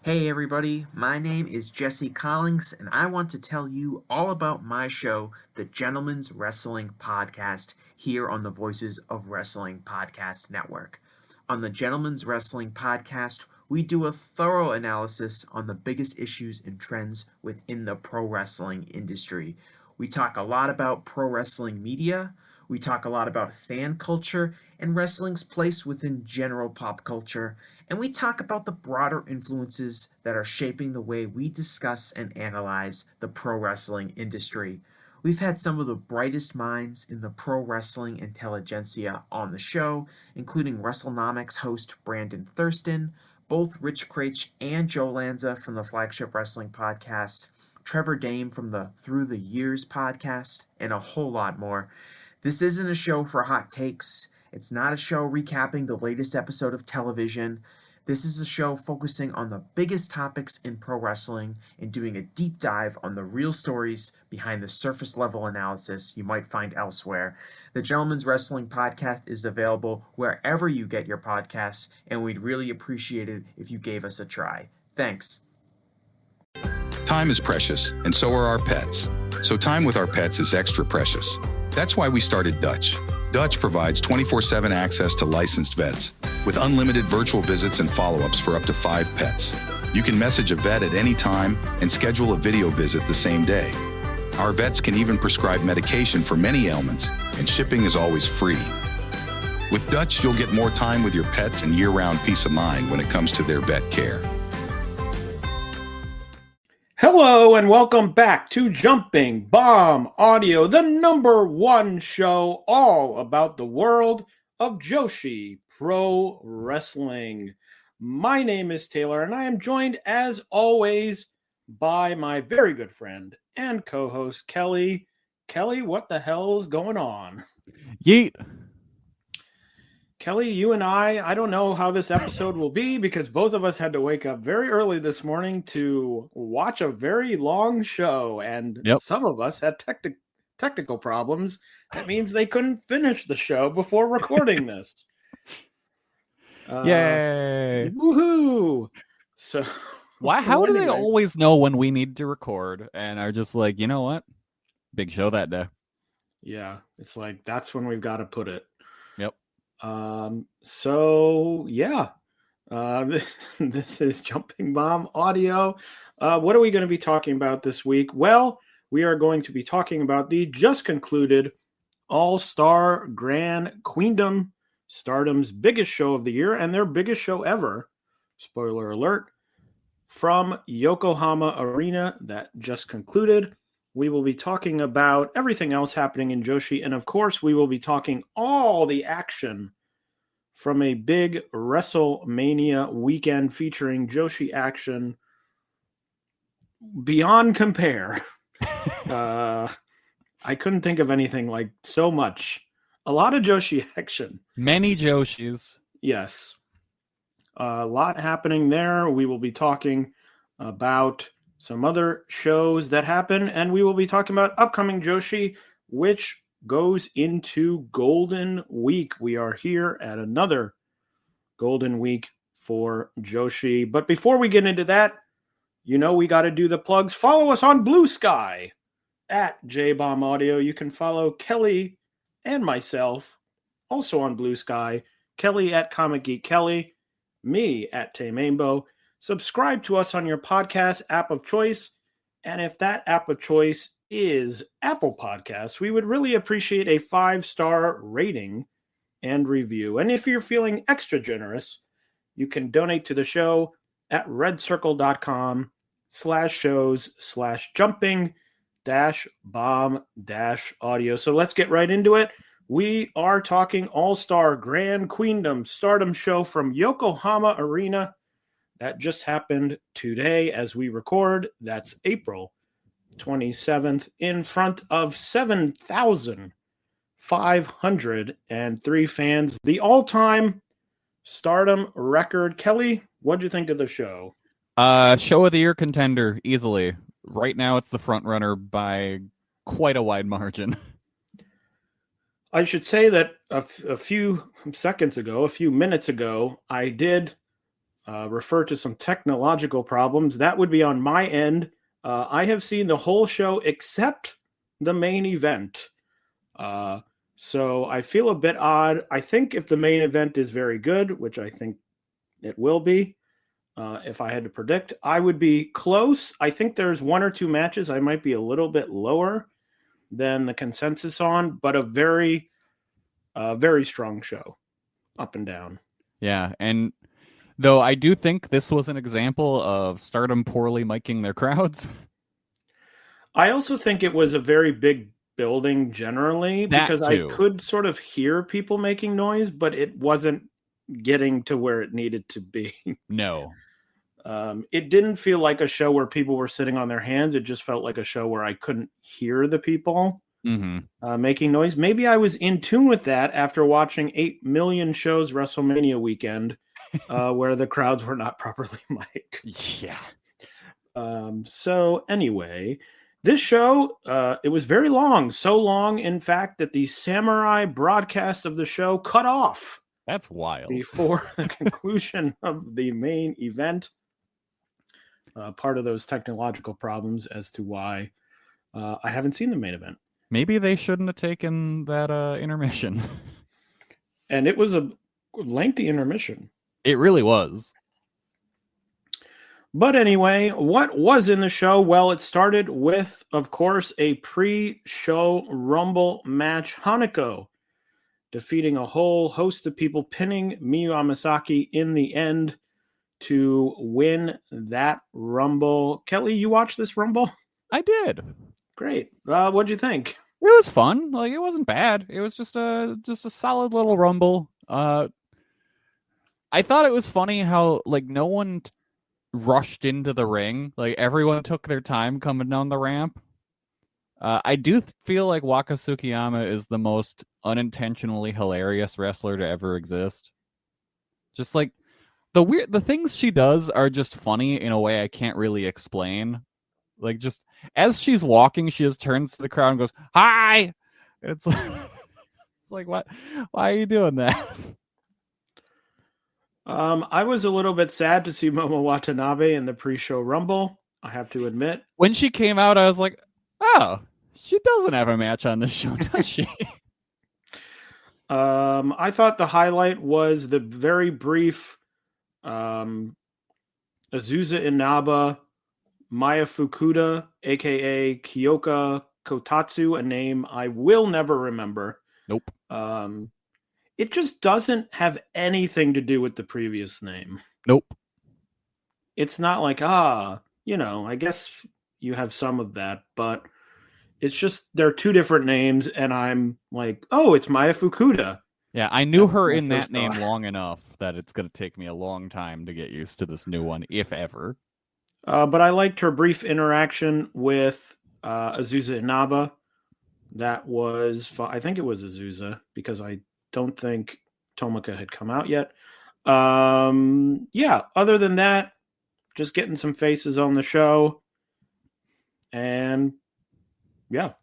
Hey everybody, my name is Jesse Collins, and I want to tell you all about my show, the Gentleman's Wrestling Podcast, here on the Voices of Wrestling Podcast Network. On the Gentleman's Wrestling Podcast, we do a thorough analysis on the biggest issues and trends within the pro wrestling industry. We talk a lot about pro wrestling media, we talk a lot about fan culture and wrestling's place within general pop culture, and we talk about the broader influences that are shaping the way we discuss and analyze the pro wrestling industry. We've had some of the brightest minds in the pro wrestling intelligentsia on the show, including WrestleNomics host Brandon Thurston, both Rich Craich and Joe Lanza from the Flagship Wrestling Podcast, Trevor Dame from the Through the Years podcast, and a whole lot more. This isn't a show for hot takes. It's not a show recapping the latest episode of television. This is a show focusing on the biggest topics in pro wrestling and doing a deep dive on the real stories behind the surface level analysis you might find elsewhere. The Gentleman's Wrestling Podcast is available wherever you get your podcasts, and we'd really appreciate it if you gave us a try. Thanks. Time is precious, and so are our pets. So time with our pets is extra precious. That's why we started Dutch. Dutch provides 24/7 access to licensed vets, with unlimited virtual visits and follow-ups for up to 5 pets. You can message a vet at any time and schedule a video visit the same day. Our vets can even prescribe medication for many ailments, and shipping is always free. With Dutch, you'll get more time with your pets and year-round peace of mind when it comes to their vet care. Hello and welcome back to Jumping Bomb Audio, the #1 show all about the world of joshi pro wrestling. My name is Taylor and I am joined as always by my very good friend and co-host Kelly. Kelly, what the hell's going on? Yeet. Kelly, you and I don't know how this episode will be because both of us had to wake up very early this morning to watch a very long show, and some of us had technical problems. That means they couldn't finish the show before recording this. Yay! Woohoo! So, How do they always know when we need to record and are just like, you know what? Big show that day. Yeah, it's like that's when we've got to put it. Yep. This is Jumping Bomb Audio. What are we going to be talking about this week? Well, we are going to be talking about the just concluded All-Star Grand Queendom, Stardom's biggest show of the year and their biggest show ever. Spoiler alert. From Yokohama Arena that just concluded. We will be talking about everything else happening in joshi, and of course, we will be talking all the action from a big Wrestlemania weekend featuring joshi action beyond compare. I couldn't think of anything like so much. A lot of joshi action. Many joshis. Yes. A lot happening there. We will be talking about some other shows that happen, and we will be talking about upcoming joshi, which goes into Golden Week. We are here at another Golden Week for joshi. But before we get into that, we got to do the plugs. Follow us on Blue Sky at JBomb Audio. You can follow Kelly and myself also on Blue Sky. Kelly at Comic Geek Kelly, me at Tamaimbo. Subscribe to us on your podcast app of choice. And if that app of choice is Apple Podcasts, we would really appreciate a 5-star rating and review. And if you're feeling extra generous, you can donate to the show at redcircle.com/shows/jumping-bomb-audio. So let's get right into it. We are talking All-Star Grand Queendom Stardom show from Yokohama Arena. That just happened today as we record. That's April 27th in front of 7,503 fans. The all-time Stardom record. Kelly, what'd you think of the show? Show of the year contender, easily. Right now it's the front runner by quite a wide margin. I should say that a few minutes ago, I did refer to some technological problems. That would be on my end. I have seen the whole show except the main event. So I feel a bit odd. I think if the main event is very good, which I think it will be, if I had to predict, I would be close. I think there's one or two matches I might be a little bit lower than the consensus on, but a very strong show, up and down. Yeah, and though I do think this was an example of Stardom poorly miking their crowds. I also think it was a very big building generally, because I could sort of hear people making noise, but it wasn't getting to where it needed to be. No. It didn't feel like a show where people were sitting on their hands. It just felt like a show where I couldn't hear the people making noise. Maybe I was in tune with that after watching 8 million shows WrestleMania weekend where the crowds were not properly mic'd. Yeah. So anyway, this show, it was very long. So long, in fact, that the Samurai broadcast of the show cut off. That's wild. Before the conclusion of the main event. Part of those technological problems as to why I haven't seen the main event. Maybe they shouldn't have taken that intermission. And it was a lengthy intermission. It really was. But anyway, what was in the show? Well, it started with, of course, a pre-show Rumble match. Hanako defeating a whole host of people, pinning Miyu Amasaki in the end to win that Rumble. Kelly, you watched this Rumble? I did. Great. What'd you think? It was fun. Like, it wasn't bad. It was just a solid little Rumble. I thought it was funny how like no one rushed into the ring. Like everyone took their time coming down the ramp. I do feel like Waka Tsukiyama is the most unintentionally hilarious wrestler to ever exist. Just like the things she does are just funny in a way I can't really explain. Like just as she's walking, she just turns to the crowd and goes, "Hi!" It's like what? Why are you doing that? I was a little bit sad to see Momo Watanabe in the pre-show Rumble, I have to admit. When she came out, I was like, oh, she doesn't have a match on this show, does she? I thought the highlight was the very brief Azusa Inaba, Maya Fukuda, a.k.a. Kyoka Kotatsu, a name I will never remember. Nope. It just doesn't have anything to do with the previous name. Nope. It's not like, I guess you have some of that, but it's just they're two different names, and I'm like, oh, it's Maya Fukuda. Yeah, I knew her in that name long enough that it's going to take me a long time to get used to this new one, if ever. But I liked her brief interaction with Azusa Inaba. That was, I think it was Azusa, because I don't think Tomoka had come out yet. Other than that, just getting some faces on the show. And yeah,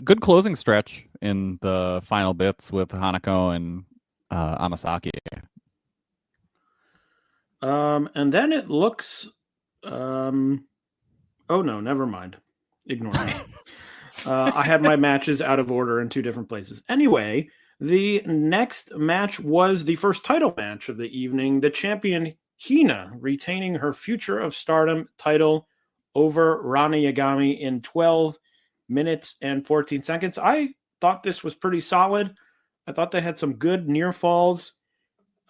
good closing stretch in the final bits with Hanako and Amasaki. And then it looks oh no, never mind, ignore me. I had my matches out of order in two different places. Anyway, the next match was the first title match of the evening. The champion Hina retaining her Future of Stardom title over Rana Yagami in 12 minutes and 14 seconds. I thought this was pretty solid. I thought they had some good near falls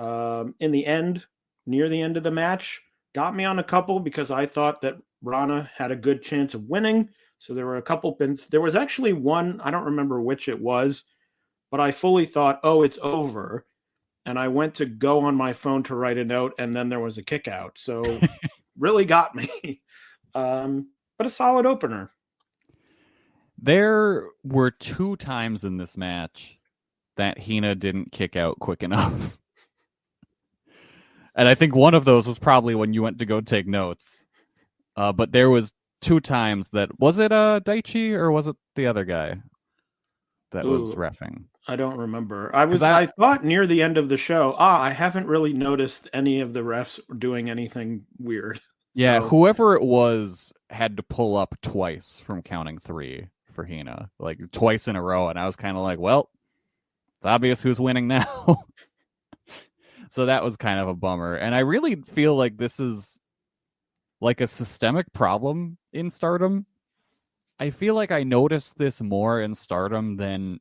in the end, near the end of the match. Got me on a couple because I thought that Rana had a good chance of winning. So there were a couple pins. There was actually one, I don't remember which it was, but I fully thought, oh, it's over. And I went to go on my phone to write a note, and then there was a kick out. So really got me. But a solid opener. There were 2 times in this match that Hina didn't kick out quick enough. And I think one of those was probably when you went to go take notes. But there was 2 times that, was it Daichi or was it the other guy that was reffing? I don't remember. I- I thought near the end of the show, I haven't really noticed any of the refs doing anything weird. Yeah, So, whoever it was had to pull up twice from counting 3 for Hina, like twice in a row, and I was kind of like, well, it's obvious who's winning now. So that was kind of a bummer. And I really feel like this is like a systemic problem in Stardom. I feel like I noticed this more in Stardom than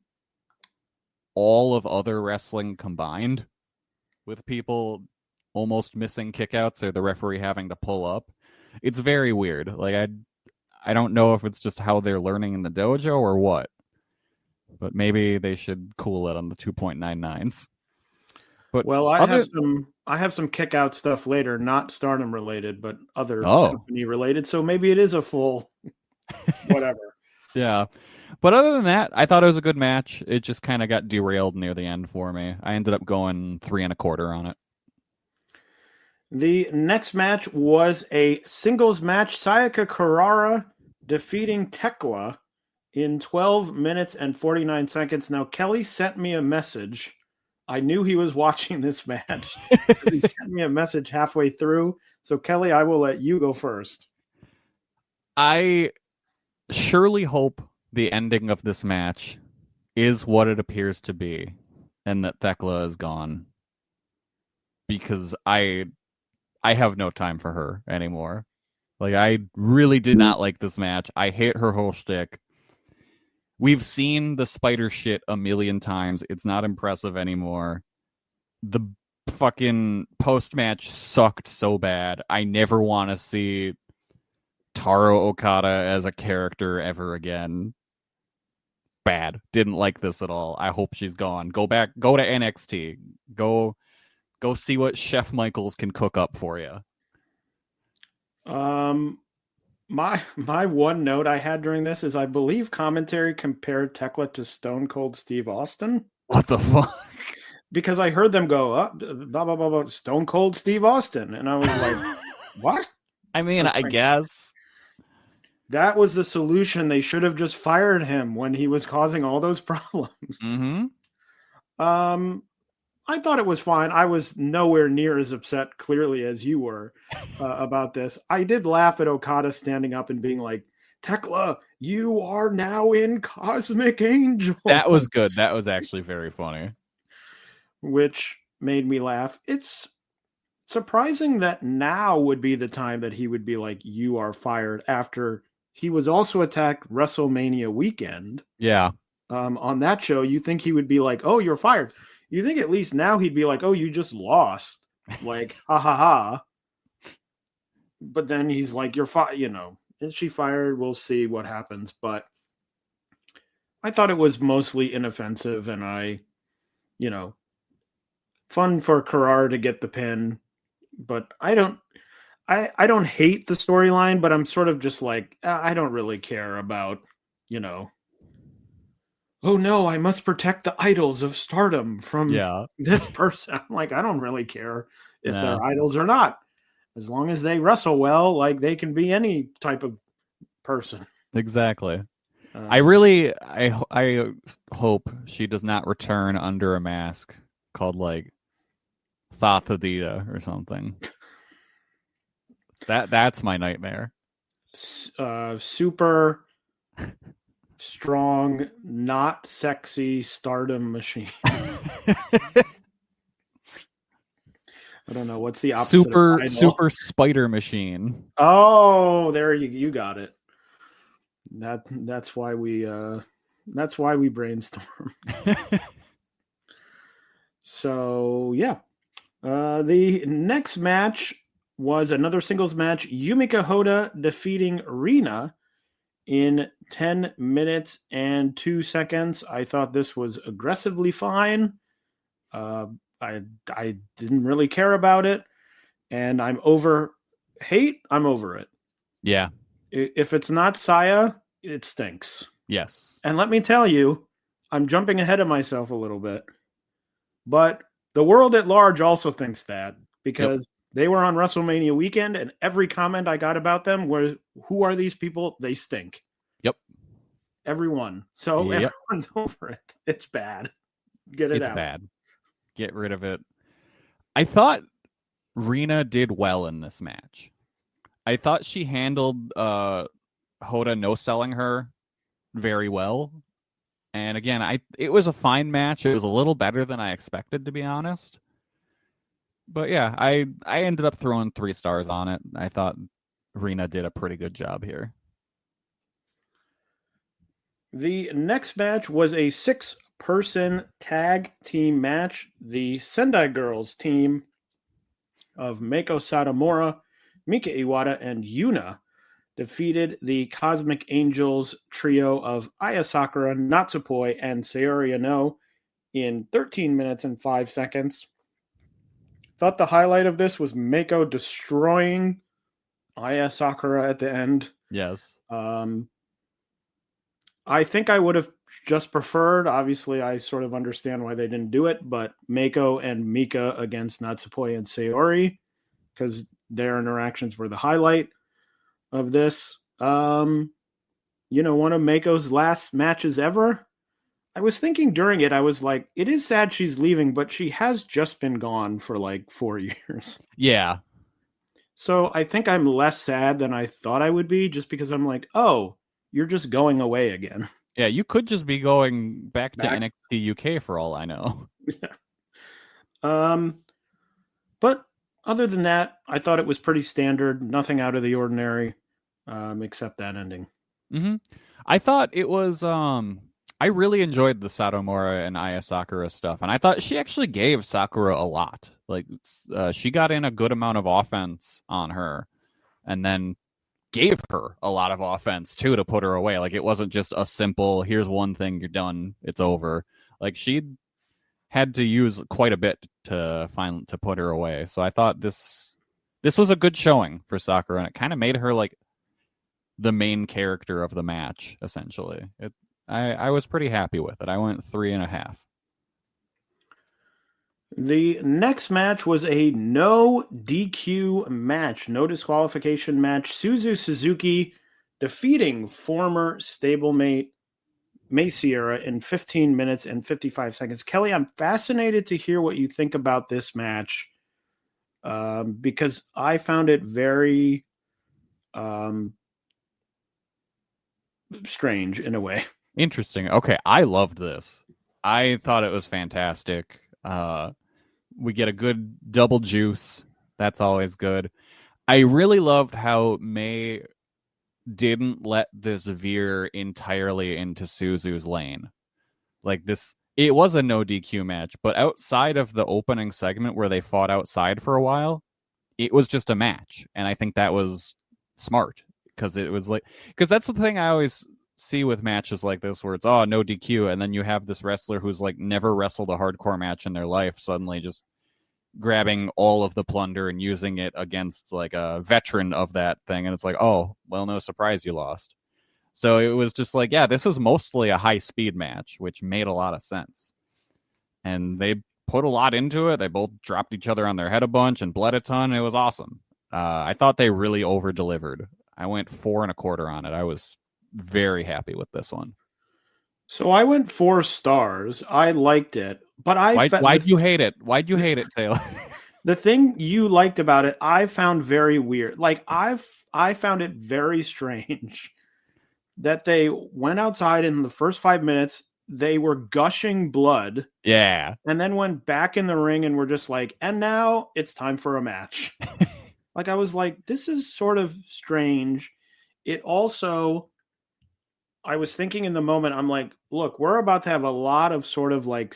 all of other wrestling combined, with people almost missing kickouts or the referee having to pull up. It's very weird. Like I don't know if it's just how they're learning in the dojo or what. But maybe they should cool it on the 2.99s. But well, I have some kick out stuff later, not Stardom related, but other company related. So maybe it is a full whatever. Yeah. But other than that, I thought it was a good match. It just kind of got derailed near the end for me. I ended up going 3 1/4 on it. The next match was a singles match. Sayaka Kurara defeating Tekla in 12 minutes and 49 seconds. Now, Kelly sent me a message. I knew he was watching this match. He sent me a message halfway through. So, Kelly, I will let you go first. I surely hope the ending of this match is what it appears to be, and that Thekla is gone. Because I have no time for her anymore. Like, I really did not like this match. I hate her whole shtick. We've seen the spider shit a million times. It's not impressive anymore. The fucking post-match sucked so bad. I never want to see Taro Okada as a character ever again. Bad. Didn't like this at all. I hope she's gone. Go to NXT. Go see what Chef Michaels can cook up for you. My one note I had during this is I believe commentary compared Tekla to Stone Cold Steve Austin. What the fuck? Because I heard them go up, blah, blah, blah, blah, Stone Cold Steve Austin. And I was like, what? I mean, I guess. That was the solution. They should have just fired him when he was causing all those problems. Mm-hmm. I thought it was fine. I was nowhere near as upset, clearly, as you were about this. I did laugh at Okada standing up and being like, Tekla, you are now in Cosmic Angel. That was good. That was actually very funny. Which made me laugh. It's surprising that now would be the time that he would be like, you are fired, after he was also attacked WrestleMania weekend. Yeah. On that show, you think he would be like, oh, you're fired. You think at least now he'd be like, oh, you just lost. Like, ha ha ha. But then he's like, you're fired, Is she fired? We'll see what happens. But I thought it was mostly inoffensive, and fun for Kurara to get the pin. But I don't hate the storyline, but I'm sort of just like, I don't really care about, oh no, I must protect the idols of Stardom from this person. I'm like, I don't really care if they're idols or not. As long as they wrestle well, like, they can be any type of person. Exactly. I hope she does not return under a mask called like Thathadita or something. That's my nightmare. Super strong, not sexy Stardom machine. I don't know what's the opposite. Super spider machine. Oh, there you got it. That's why we brainstorm. So yeah, the next match was another singles match. Yumika Hoda defeating Rina in 10 minutes and 2 seconds. I thought this was aggressively fine. I didn't really care about it, and I'm over it. Yeah. If it's not Saya, it stinks. Yes. And let me tell you, I'm jumping ahead of myself a little bit, but the world at large also thinks that, because they were on WrestleMania weekend, and every comment I got about them was, who are these people? They stink. Yep. Everyone. So everyone's over it. It's bad. Get it It's out. bad. Get rid of it. I thought Rina did well in this match. I thought she handled Hoda no-selling her very well. And again, it was a fine match. It was a little better than I expected, to be honest. But yeah, I ended up throwing 3 stars on it. I thought Rina did a pretty good job here. The next match was a 6-person tag team match. The Sendai Girls team of Meiko Satomura, Mika Iwata, and Yuna defeated the Cosmic Angels trio of Aya Sakura, Natsupoi, and Sayori Ano in 13 minutes and 5 seconds. Thought the highlight of this was Meiko destroying Aya Sakura at the end. Yes. I think I would have just preferred, obviously I sort of understand why they didn't do it, but Meiko and Mika against Natsupoi and Sayori, because their interactions were the highlight of this. One of Meiko's last matches ever. I was thinking during it, I was like, it is sad she's leaving, but she has just been gone for like 4 years. Yeah. So I think I'm less sad than I thought I would be, just because I'm like, oh, you're just going away again. Yeah, you could just be going back to NXT UK for all I know. Yeah. But other than that, I thought it was pretty standard, nothing out of the ordinary, except that ending. Mm-hmm. I thought it was I really enjoyed the Satomura and Aya Sakura stuff, and I thought she actually gave Sakura a lot. Like she got in a good amount of offense on her, and then gave her a lot of offense too to put her away. Like it wasn't just a simple, here's one thing, you're done, it's over. Like she had to use quite a bit to put her away. So I thought this was a good showing for Sakura, and it kind of made her like the main character of the match, essentially. I was pretty happy with it. I went 3.5. The next match was a no DQ match, no disqualification match. Suzu Suzuki defeating former stablemate May Sierra in 15 minutes and 55 seconds. Kelly, I'm fascinated to hear what you think about this match because I found it very strange in a way. Interesting. Okay, I loved this. I thought it was fantastic. We get a good double juice. That's always good. I really loved how May didn't let this veer entirely into Suzu's lane. Like this, it was a no DQ match, but outside of the opening segment where they fought outside for a while, it was just a match. And I think that was smart because that's the thing I always see with matches like this where it's no DQ, and then you have this wrestler who's like never wrestled a hardcore match in their life suddenly just grabbing all of the plunder and using it against like a veteran of that thing, and it's like, oh well, no surprise you lost. So it was just like, yeah, this was mostly a high speed match, which made a lot of sense, and they put a lot into it. They both dropped each other on their head a bunch and bled a ton. It was awesome. I thought they really over delivered. I went 4.25 on it. I was very happy with this one. So I went 4 stars. I liked it, but why'd you hate it? Why'd you hate it, Taylor? The thing you liked about it, I found very weird. Like I found it very strange that they went outside in the first 5 minutes. They were gushing blood. Yeah. And then went back in the ring and were just like, and now it's time for a match. Like I was like, this is sort of strange. It also, I was thinking in the moment, I'm like, look, we're about to have a lot of sort of like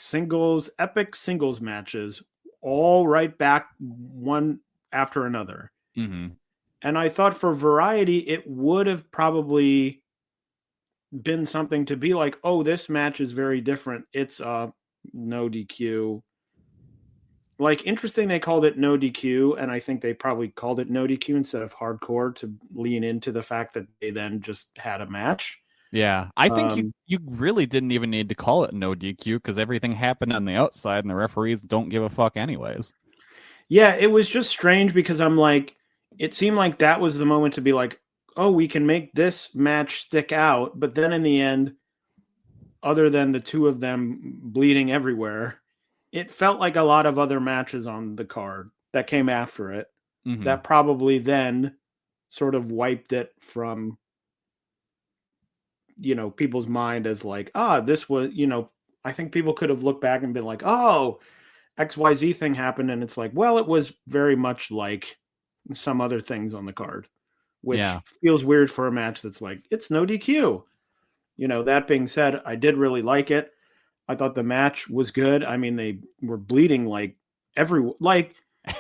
epic singles matches, all right back one after another. Mm-hmm. And I thought for variety, it would have probably been something to be like, oh, this match is very different. It's no DQ. Like, interesting they called it no DQ, and I think they probably called it no DQ instead of hardcore to lean into the fact that they then just had a match. Yeah, I think you really didn't even need to call it no DQ because everything happened on the outside and the referees don't give a fuck anyways. Yeah, it was just strange because I'm like, it seemed like that was the moment to be like, oh, we can make this match stick out. But then in the end, other than the two of them bleeding everywhere, it felt like a lot of other matches on the card that came after it that probably then sort of wiped it from, people's mind as like, this was, I think people could have looked back and been like, oh, XYZ thing happened. And it's like, well, it was very much like some other things on the card, which feels weird for a match that's like, it's no DQ. That being said, I did really like it. I thought the match was good. I mean, they were bleeding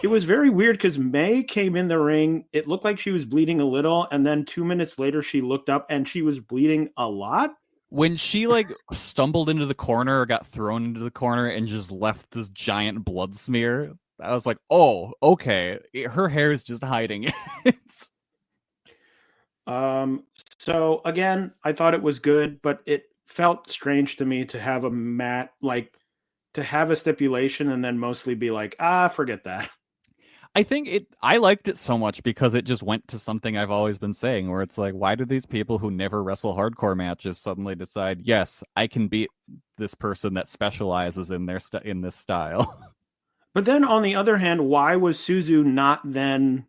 it was very weird because May came in the ring. It looked like she was bleeding a little. And then 2 minutes later, she looked up and she was bleeding a lot. When she stumbled into the corner or got thrown into the corner and just left this giant blood smear, I was like, oh, okay. Her hair is just hiding it. So again, I thought it was good, but it felt strange to me to have to have a stipulation and then mostly be like, forget that. I liked it so much because it just went to something I've always been saying, where it's like, why do these people who never wrestle hardcore matches suddenly decide, yes, I can beat this person that specializes in in this style? But then on the other hand, why was Suzu not then,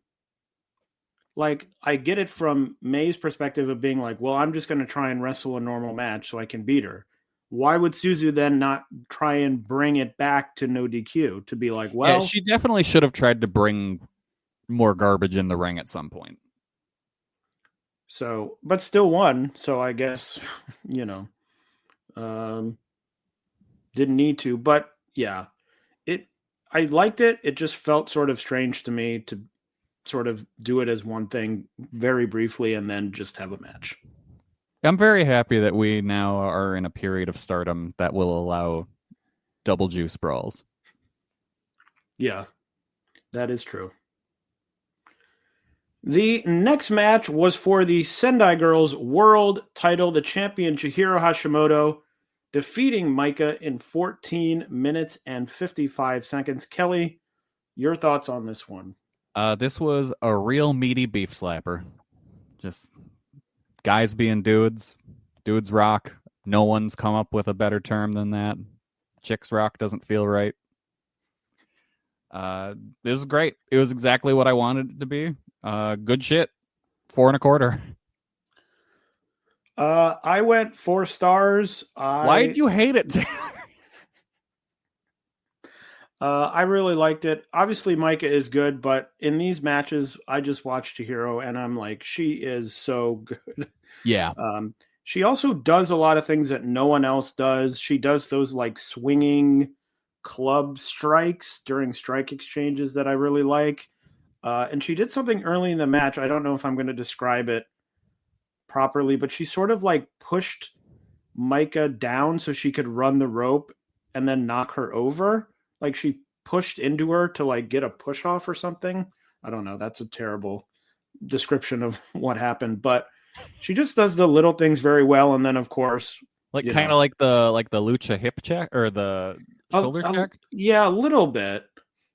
I get it from May's perspective of being like, well, I'm just going to try and wrestle a normal match so I can beat her. Why would Suzu then not try and bring it back to no DQ to be like, well... Yeah, she definitely should have tried to bring more garbage in the ring at some point. So, but still won. So I guess, didn't need to. But yeah, I liked it. It just felt sort of strange to me to sort of do it as one thing very briefly and then just have a match. I'm very happy that we now are in a period of Stardom that will allow double juice brawls. Yeah, that is true. The next match was for the Sendai Girls World title. The champion Chihiro Hashimoto defeating Meiko in 14 minutes and 55 seconds. Kelly, your thoughts on this one? This was a real meaty beef slapper. Just guys being dudes. Dudes rock. No one's come up with a better term than that. Chicks rock doesn't feel right. It was great. It was exactly what I wanted it to be. Good shit. 4.25. I went 4 stars. Why did you hate it? I really liked it. Obviously, Meiko is good, but in these matches, I just watched Chihiro, and I'm like, she is so good. Yeah. She also does a lot of things that no one else does. She does those swinging club strikes during strike exchanges that I really like. And she did something early in the match. I don't know if I'm going to describe it properly, but she sort of pushed Meiko down so she could run the rope and then knock her over. She pushed into her to get a push off or something. I don't know. That's a terrible description of what happened, but she just does the little things very well. And then of course, kind of like the lucha hip check or the shoulder check. Yeah, a little bit.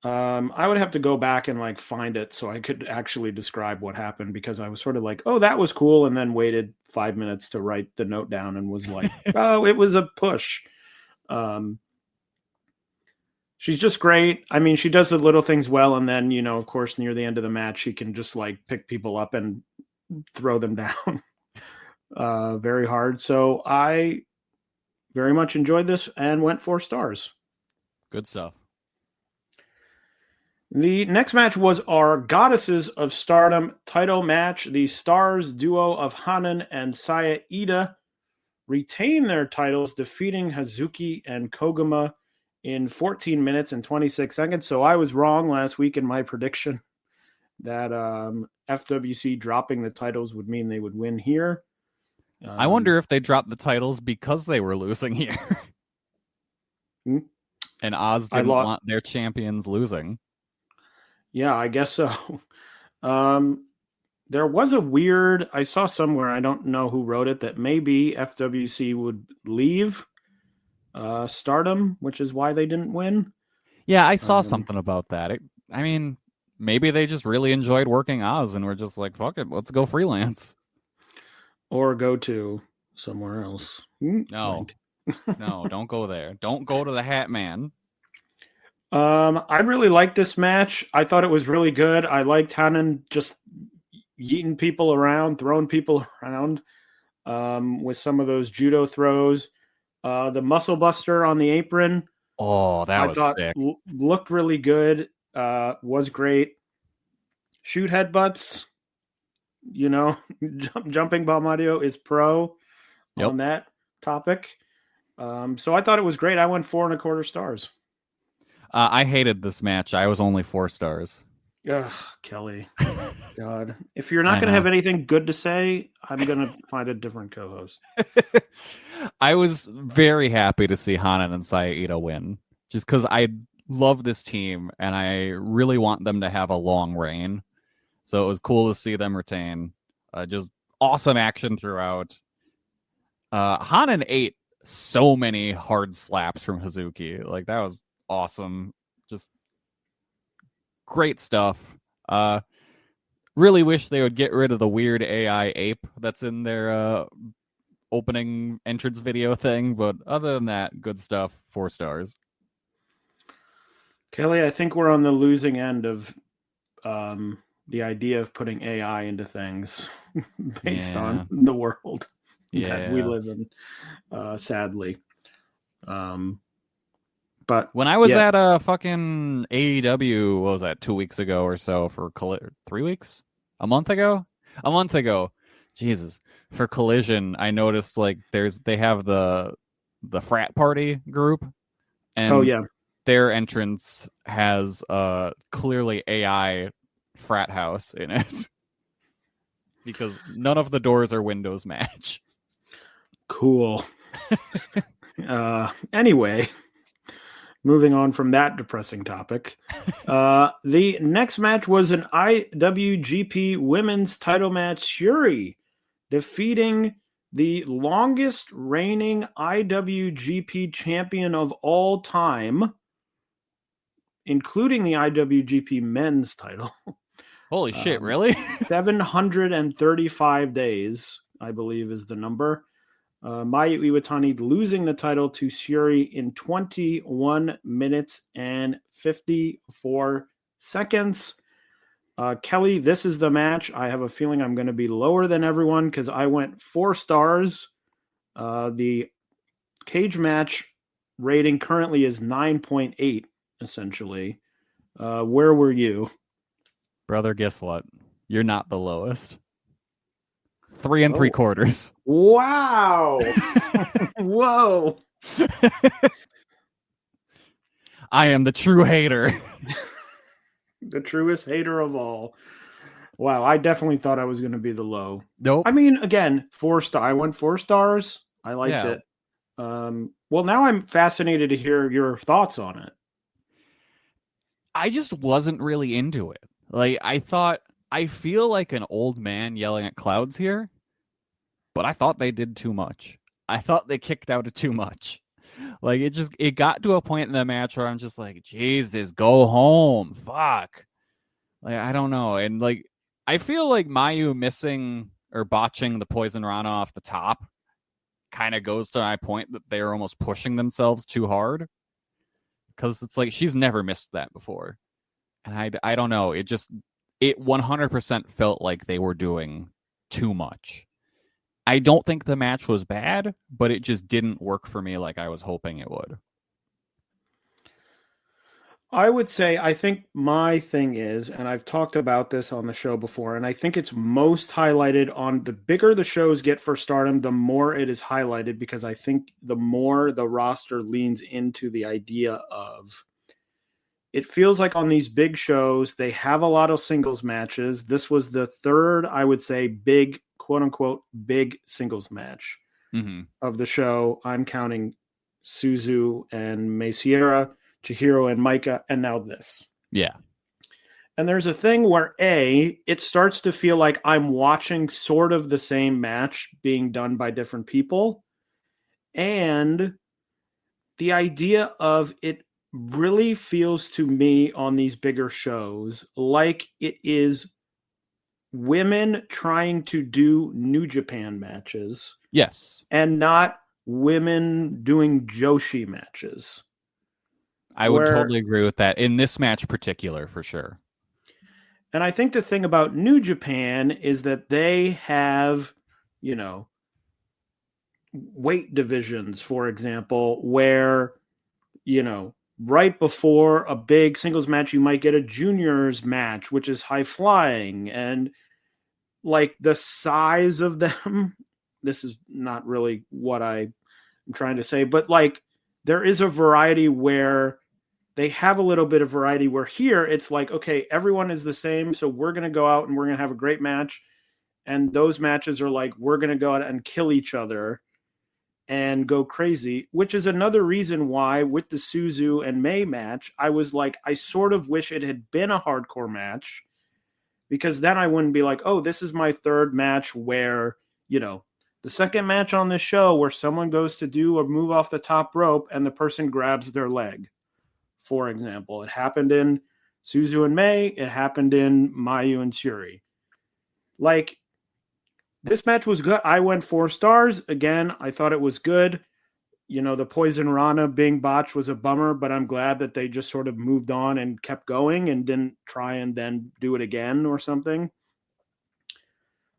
I would have to go back and find it so I could actually describe what happened, because I was sort of like, oh, that was cool. And then waited 5 minutes to write the note down and was like, oh, it was a push. She's just great. I mean, she does the little things well. And then, of course, near the end of the match, she can just pick people up and throw them down very hard. So I very much enjoyed this and went 4 stars. Good stuff. The next match was our Goddesses of Stardom title match. The Stars duo of Hanan and Saya Ida retain their titles, defeating Hazuki and Koguma in 14 minutes and 26 seconds. So I was wrong last week in my prediction that FWC dropping the titles would mean they would win here. I wonder if they dropped the titles because they were losing here. And Oz didn't want their champions losing. Yeah, I guess so. There was I saw somewhere, I don't know who wrote it, that maybe FWC would leave Stardom, which is why they didn't win. Yeah, I saw something about that. Maybe they just really enjoyed working Oz and were just like, fuck it, let's go freelance. Or go to somewhere else. No. No, don't go there. Don't go to the Hat Man. I really liked this match. I thought it was really good. I liked Hanan just yeeting people around, throwing people around with some of those judo throws. The muscle buster on the apron, Oh, that I was thought sick. looked really good. Was great. Shoot headbutts, jumping bomb audio is pro Yep. on that topic. So I thought it was great. I went 4.25 stars. I hated this match. I was only 4 stars. Ugh, Kelly. God. If you're I not going to know. have anything good to say, I'm going to find a different co-host. I was very happy to see Hanan and Saito win, just because I love this team and I really want them to have a long reign. So it was cool to see them retain. Just awesome action throughout. Hanan ate so many hard slaps from Hazuki. Like, that was awesome. Just great stuff. Really wish they would get rid of the weird AI ape that's in their opening entrance video thing, but other than that, good stuff. 4 stars. Kelly, I think we're on the losing end of the idea of putting AI into things based on the world that we live in, sadly. But when I was at a fucking AEW, what was that, 2 weeks ago or so for 3 weeks? A month ago? Jesus. For Collision, I noticed like they have the frat party group, and their entrance has clearly AI frat house in it. Because none of the doors or windows match. Cool. Anyway, moving on from that depressing topic, the next match was an IWGP Women's title match. Shuri defeating the longest reigning IWGP champion of all time, including the IWGP Men's title. Holy shit, really? 735 days, I believe, is the number. Mayu Iwatani losing the title to Shuri in 21 minutes and 54 seconds. Kelly, this is the match. I have a feeling I'm going to be lower than everyone because I went 4 stars. The cage match rating currently is 9.8, essentially. Where were you? Brother, guess what? You're not the lowest. 3 3/4. Wow. Whoa. I am the true hater. The truest hater of all. Wow, I definitely thought I was going to be the low. Nope. I mean, again, 4 star. I went 4 stars. I liked it. Well, now I'm fascinated to hear your thoughts on it. I just wasn't really into it. Like, I feel like an old man yelling at clouds here, but I thought they did too much. I thought they kicked out of too much. Like, it got to a point in the match where I'm just like, Jesus, go home. Fuck. Like, I don't know. And like, I feel like Mayu missing or botching the Poison Rana off the top kind of goes to my point that they are almost pushing themselves too hard. Because it's like, she's never missed that before. And I don't know. It 100% felt like they were doing too much. I don't think the match was bad, but it just didn't work for me like I was hoping it would. I would say, I think my thing is, and I've talked about this on the show before, and I think it's most highlighted on the bigger the shows get for Stardom, the more it is highlighted, because I think the more the roster leans into the idea of, it feels like on these big shows, they have a lot of singles matches. This was the third, I would say, big, quote unquote, big singles match of the show. I'm counting Suzu and Mei Sierra, Chihiro and Maika, and now this. Yeah. And there's a thing where it starts to feel like I'm watching sort of the same match being done by different people. And the idea of it really feels to me on these bigger shows like it is women trying to do New Japan matches. Yes. And not women doing joshi matches. I would totally agree with that in this match particular, for sure. And I think the thing about New Japan is that they have, weight divisions, for example, where, right before a big singles match, you might get a juniors match, which is high flying. And like the size of them, this is not really what I'm trying to say, but like there is a variety where they have a little bit of variety, where here it's like, okay, everyone is the same. So we're going to go out and we're going to have a great match. And those matches are like, we're going to go out and kill each other and go crazy, which is another reason why with the Suzu and May match, I was like, I sort of wish it had been a hardcore match, because then I wouldn't be like, oh, this is my third match where, the second match on this show where someone goes to do a move off the top rope and the person grabs their leg. For example, it happened in Suzu and May. It happened in Mayu and Tsuri. Like, this match was good. I went 4 stars. Again, I thought it was good. The Poison Rana being botched was a bummer, but I'm glad that they just sort of moved on and kept going and didn't try and then do it again or something.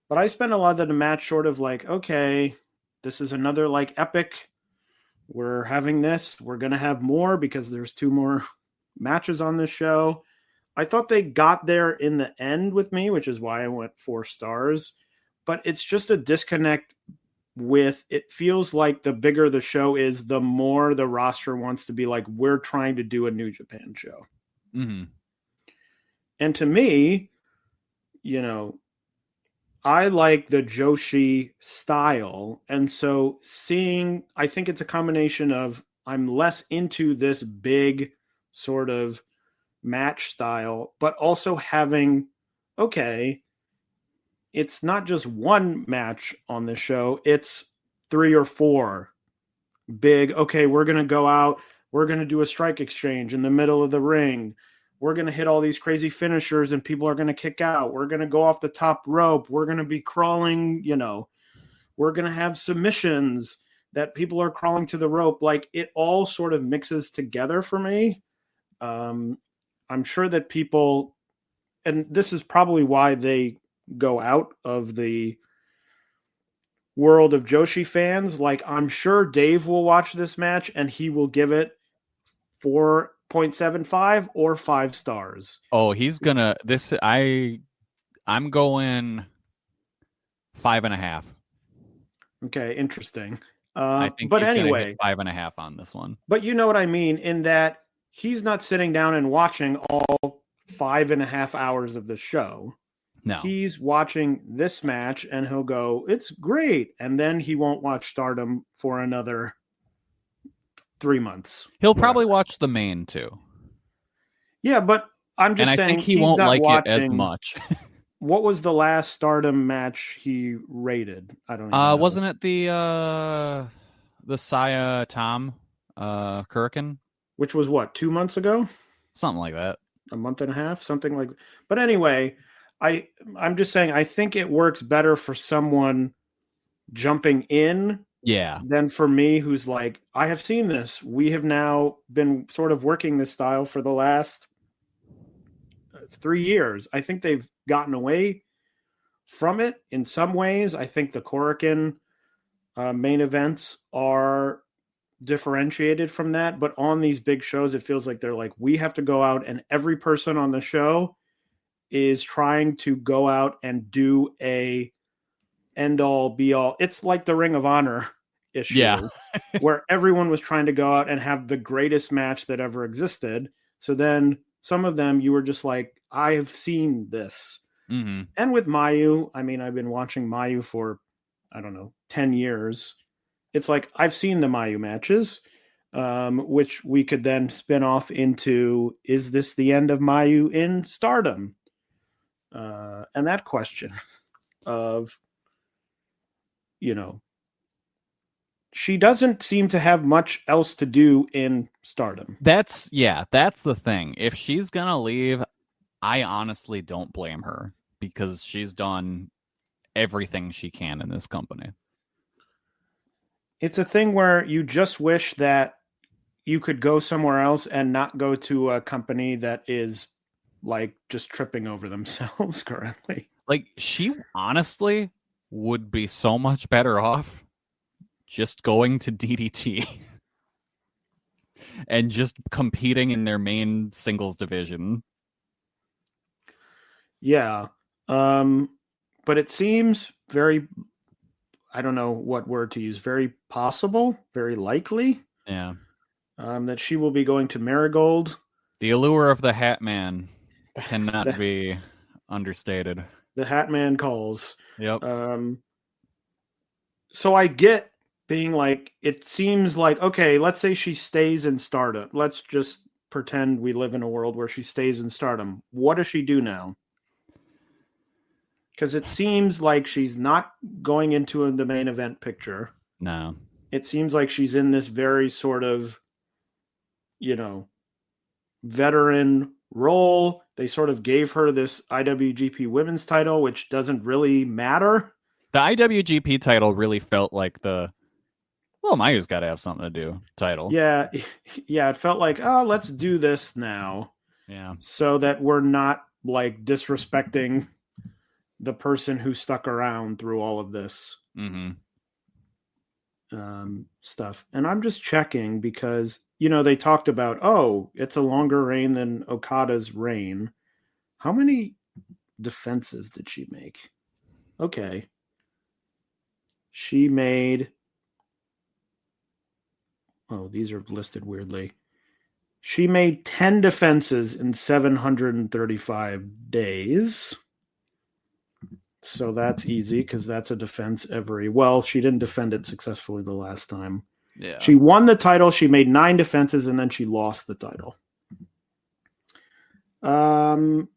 But I spent a lot of the match sort of like, okay, this is another like epic. We're having this. We're going to have more because there's 2 more matches on this show. I thought they got there in the end with me, which is why I went 4 stars. But it's just a disconnect with, it feels like the bigger the show is, the more the roster wants to be like, we're trying to do a New Japan show. Mm-hmm. And to me, I like the joshi style. And so I think it's a combination of, I'm less into this big sort of match style, but also having, okay, it's not just one match on the show, it's 3 or 4 big, okay, we're going to go out, we're going to do a strike exchange in the middle of the ring. We're going to hit all these crazy finishers and people are going to kick out. We're going to go off the top rope. We're going to be crawling, we're going to have submissions that people are crawling to the rope. Like, it all sort of mixes together for me. I'm sure that people, and this is probably why they go out of the world of joshi fans. Like, I'm sure Dave will watch this match and he will give it 4.75 or 5 stars. Oh, he's gonna I'm going 5.5. Okay, interesting. I think but he's anyway, gonna hit 5.5 on this one. But you know what I mean, in that he's not sitting down and watching all 5.5 hours of the show. No. He's watching this match and he'll go, it's great. And then he won't watch Stardom for another 3 months. He'll probably watch the main too. Yeah, but I'm just saying, I think he won't like it as much. What was the last Stardom match he rated? I don't know. Wasn't it the Saya Tom Korakuen? Which was what, 2 months ago? Something like that. A month and a half, something like that. But anyway, I'm just saying, I think it works better for someone jumping in than for me, who's like, I have seen this. We have now been sort of working this style for the last 3 years. I think they've gotten away from it in some ways. I think the Korakuen main events are differentiated from that, but on these big shows, it feels like they're like, we have to go out, and every person on the show is trying to go out and do a end all be all. It's like the Ring of Honor issue, where everyone was trying to go out and have the greatest match that ever existed. So then some of them, you were just like, I have seen this. Mm-hmm. And with Mayu, I mean, I've been watching Mayu for, 10 years. It's like, I've seen the Mayu matches, which we could then spin off into, is this the end of Mayu in Stardom? And that question of, she doesn't seem to have much else to do in Stardom. That's the thing. If she's gonna leave, I honestly don't blame her, because she's done everything she can in this company. It's a thing where you just wish that you could go somewhere else and not go to a company that is like just tripping over themselves currently. Like, she honestly would be so much better off just going to DDT and just competing in their main singles division. Yeah. But it seems very, I don't know what word to use, very possible, very likely. Yeah. That she will be going to Marigold. The allure of the Hat Man cannot be understated. The Hat Man calls. Yep. So I get being like, it seems like, okay, let's say she stays in Stardom. Let's just pretend we live in a world where she stays in Stardom. What does she do now? Because it seems like she's not going into the main event picture. No. It seems like she's in this very sort of, veteran role. They sort of gave her this IWGP Women's title, which doesn't really matter. The IWGP title really felt like Mayu's got to have something to do title. Yeah. It felt like, let's do this now. Yeah. So that we're not like disrespecting the person who stuck around through all of this stuff. And I'm just checking because, they talked about, it's a longer reign than Okada's reign. How many defenses did she make? Okay. She made... Oh, these are listed weirdly. She made 10 defenses in 735 days. So that's easy because that's a defense every... Well, she didn't defend it successfully the last time. Yeah. She won the title. She made 9 defenses, and then she lost the title. Who'd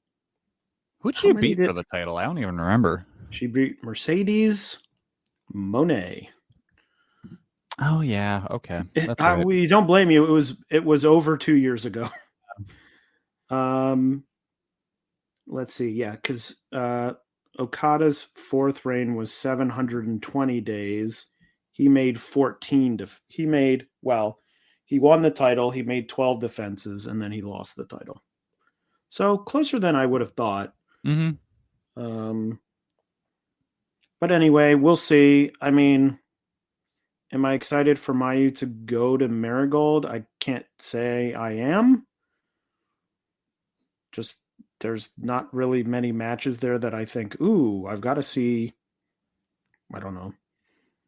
she beat for the title? I don't even remember. She beat Mercedes Moné. Oh yeah, okay. That's right. We don't blame you. It was over 2 years ago. Let's see. Yeah, because Okada's fourth reign was 720 days. He made 14. He won the title. He made 12 defenses, and then he lost the title. So closer than I would have thought. Mm-hmm. But anyway, we'll see. I mean, am I excited for Mayu to go to Marigold? I can't say I am. Just there's not really many matches there that I think, ooh, I've got to see, I don't know,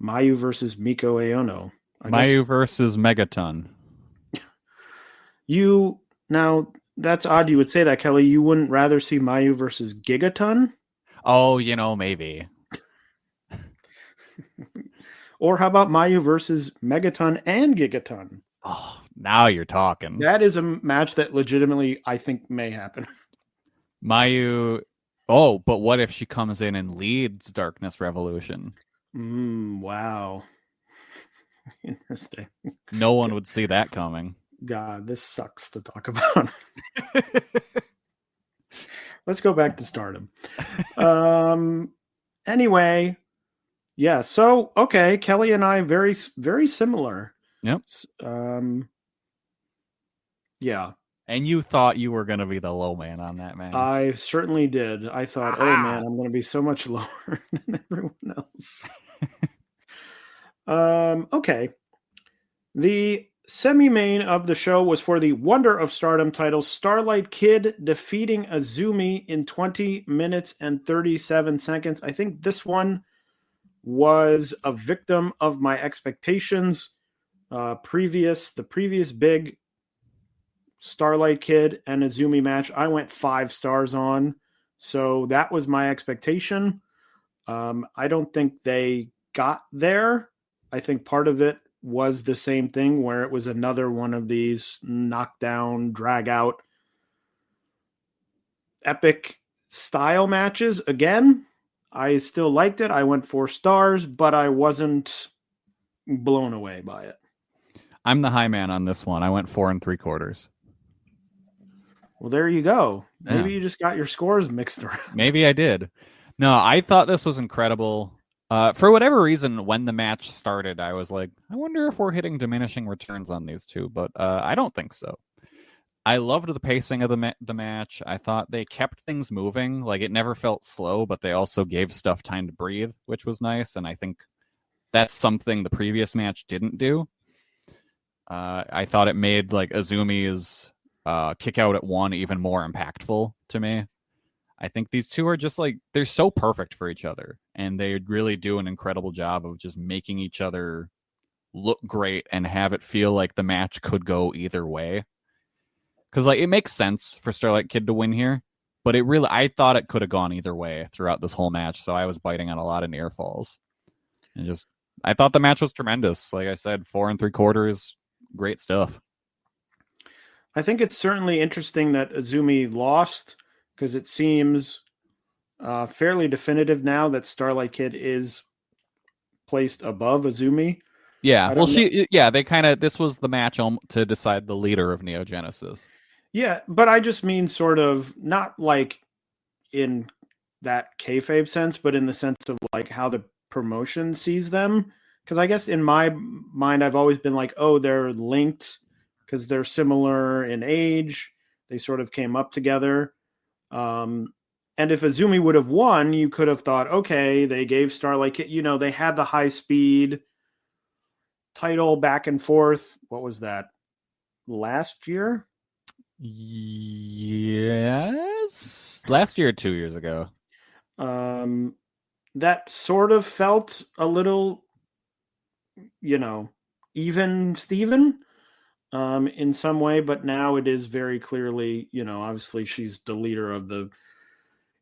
Mayu versus Meiko Aono. Mayu versus Megaton. Now, that's odd you would say that, Kelly. You wouldn't rather see Mayu versus Gigaton? Oh, maybe. Or how about Mayu versus Megaton and Gigaton? Oh, now you're talking. That is a match that legitimately I think may happen. Mayu. Oh, but what if she comes in and leads Darkness Revolution? Wow. Interesting. No one would see that coming. God, this sucks to talk about. Let's go back to Stardom. Anyway, yeah. So, okay, Kelly and I very, very similar. Yep. Yeah. And you thought you were going to be the low man on that, man. I certainly did. I thought, oh man, I'm going to be so much lower than everyone else. Okay. The semi-main of the show was for the Wonder of Stardom title, Starlight Kid defeating Azumi in 20 minutes and 37 seconds. I think this one was a victim of my expectations. The previous big Starlight Kid and Azumi match, I went 5 stars on. So that was my expectation. I don't think they got there. I think part of it was the same thing where it was another one of these knockdown, drag out, epic style matches. Again, I still liked it. I went 4 stars, but I wasn't blown away by it. I'm the high man on this one. I went 4 3/4. Well, there you go. Maybe Yeah. you just got your scores mixed around. Maybe I did. No, I thought this was incredible. For whatever reason, when the match started, I was like, I wonder if we're hitting diminishing returns on these two, but I don't think so. I loved the pacing of the match. I thought they kept things moving. Like, it never felt slow, but they also gave stuff time to breathe, which was nice. And I think that's something the previous match didn't do. I thought it made like Azumi's kick out at 1 even more impactful to me. I think these two are just like, they're so perfect for each other. And they really do an incredible job of just making each other look great and have it feel like the match could go either way. Because like, it makes sense for Starlight Kid to win here, but I thought it could have gone either way throughout this whole match. So I was biting on a lot of near falls, and I thought the match was tremendous. Like I said, 4 3/4, great stuff. I think it's certainly interesting that Azumi lost, because it seems fairly definitive now that Starlight Kid is placed above Azumi. Yeah, well, this was the match to decide the leader of Neo Genesis. Yeah, but I just mean sort of not like in that kayfabe sense, but in the sense of like how the promotion sees them. Because I guess in my mind, I've always been like, oh, they're linked because they're similar in age. They sort of came up together. And if Azumi would have won, you could have thought, okay, they gave Starlight Kid, they had the high speed title back and forth. What was that? Last year? Yes. Last year or 2 years ago. That sort of felt a little, even Steven in some way, but now it is very clearly, obviously she's the leader of the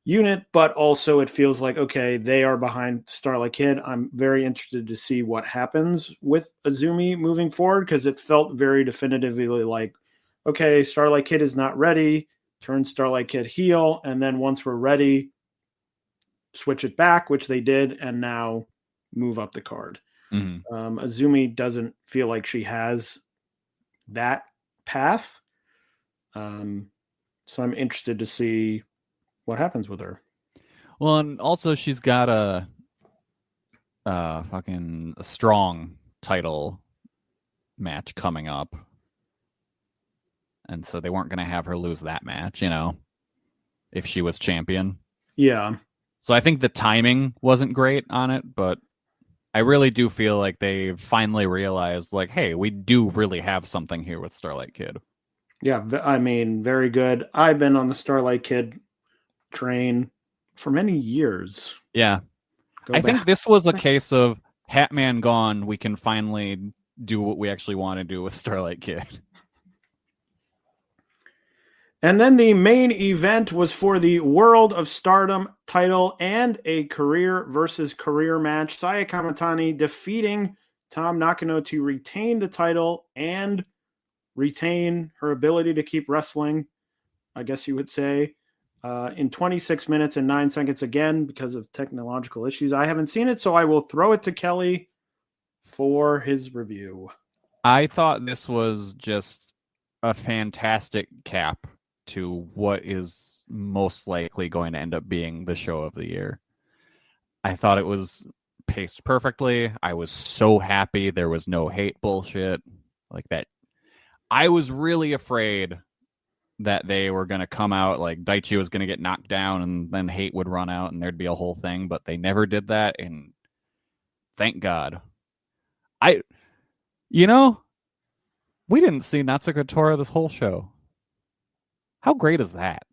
unit, but also it feels like, okay, they are behind Starlight Kid. I'm very interested to see what happens with Azumi moving forward, because it felt very definitively like, okay, Starlight Kid is not ready, turn Starlight Kid heel, and then once we're ready, switch it back, which they did, and now move up the card. Mm-hmm. Azumi doesn't feel like she has that path. So I'm interested to see what happens with her. Well, and also she's got a strong title match coming up. And so they weren't going to have her lose that match, if she was champion. Yeah. So I think the timing wasn't great on it, but I really do feel like they finally realized, like, hey, we do really have something here with Starlight Kid. Yeah, I mean, very good. I've been on the Starlight Kid train for many years. Yeah. I think this was a case of Hatman gone, we can finally do what we actually want to do with Starlight Kid. And then the main event was for the World of Stardom title and a career versus career match. Saya Kamatani defeating Tam Nakano to retain the title and retain her ability to keep wrestling, I guess you would say, in 26 minutes and 9 seconds again because of technological issues. I haven't seen it, so I will throw it to Kelly for his review. I thought this was just a fantastic cap to what is most likely going to end up being the show of the year. I thought it was paced perfectly. I was so happy there was no hate bullshit like that. I was really afraid that they were going to come out like Daichi was going to get knocked down and then hate would run out and there'd be a whole thing, but they never did that, and thank God. We didn't see Natsuko Tora this whole show. How great is that?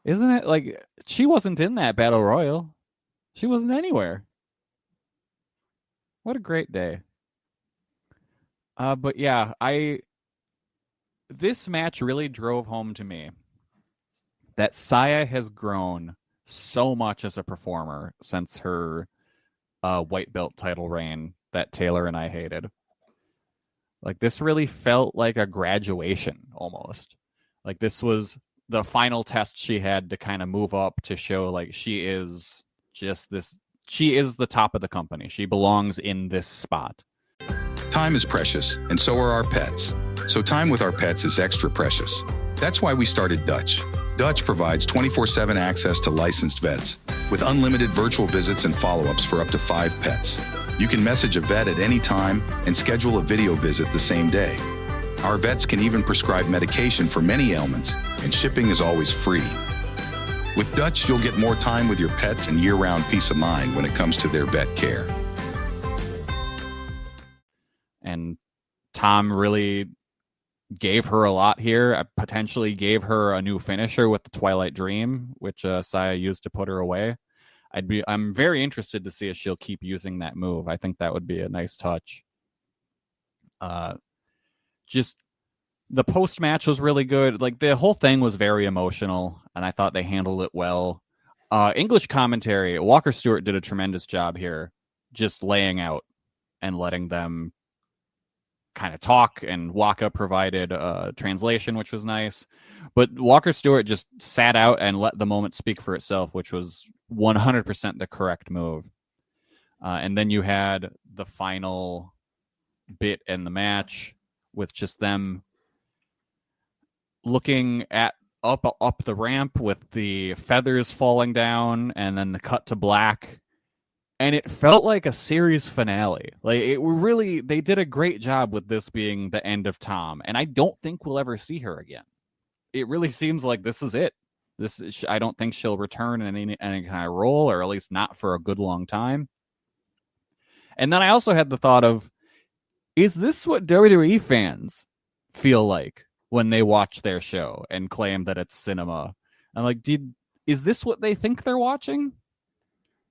Isn't it? Like, she wasn't in that battle royal. She wasn't anywhere. What a great day. But yeah, this match really drove home to me that Saya has grown so much as a performer since her white belt title reign that Taylor and I hated. Like, this really felt like a graduation almost. Like, this was the final test she had to kind of move up to show like she is the top of the company. She belongs in this spot. Time is precious, and so are our pets. So time with our pets is extra precious. That's why we started Dutch. Dutch provides 24/7 access to licensed vets, with unlimited virtual visits and follow-ups for up to 5 pets. You can message a vet at any time and schedule a video visit the same day. Our vets can even prescribe medication for many ailments, and shipping is always free. With Dutch, you'll get more time with your pets and year-round peace of mind when it comes to their vet care. And Tom really gave her a lot here. Potentially gave her a new finisher with the Twilight Dream, which Saya used to put her away. I'm very interested to see if she'll keep using that move. I think that would be a nice touch. Just the post match was really good. Like, the whole thing was very emotional, and I thought they handled it well. English commentary, Walker Stewart did a tremendous job here, just laying out and letting them kind of talk, and Waka provided a translation, which was nice. But Walker Stewart just sat out and let the moment speak for itself, which was 100% the correct move. And then you had the final bit in the match with just them looking at up the ramp with the feathers falling down, and then the cut to black. And it felt like a series finale. Like, they did a great job with this being the end of Tom. And I don't think we'll ever see her again. It really seems like this is it. I don't think she'll return in any kind of role, or at least not for a good long time. And then I also had the thought of, is this what WWE fans feel like when they watch their show and claim that it's cinema? And like, is this what they think they're watching?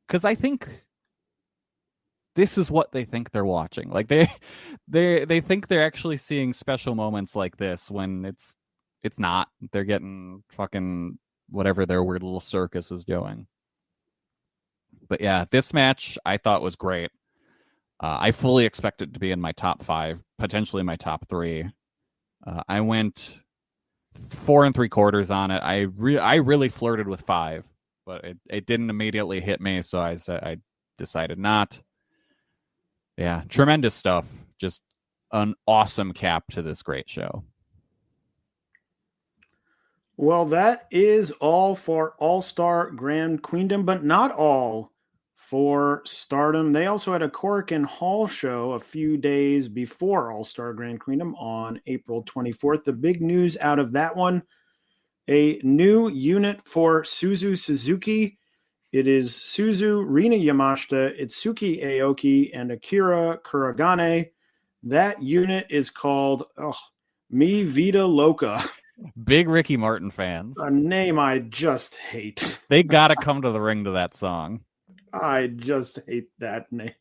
Because I think this is what they think they're watching. Like, they think they're actually seeing special moments like this when it's not. They're getting fucking whatever their weird little circus is doing. But yeah, this match I thought was great. I fully expect it to be in my top 5, potentially my top 3. I went 4 3/4 on it. I really flirted with 5, but it didn't immediately hit me, so I decided not. Yeah, tremendous stuff. Just an awesome cap to this great show. Well, that is all for All-Star Grand Queendom, but not all for Stardom. They also had a Korakuen Hall show a few days before All-Star Grand Queendom on April 24th. The big news out of that one, a new unit for Suzu Suzuki. It is Suzu, Rina Yamashita, Itsuki Aoki, and Akira Kuragane. That unit is called Mi Vida Loca. Big Ricky Martin fans. A name I just hate. They got to come to the ring to that song. I just hate that name.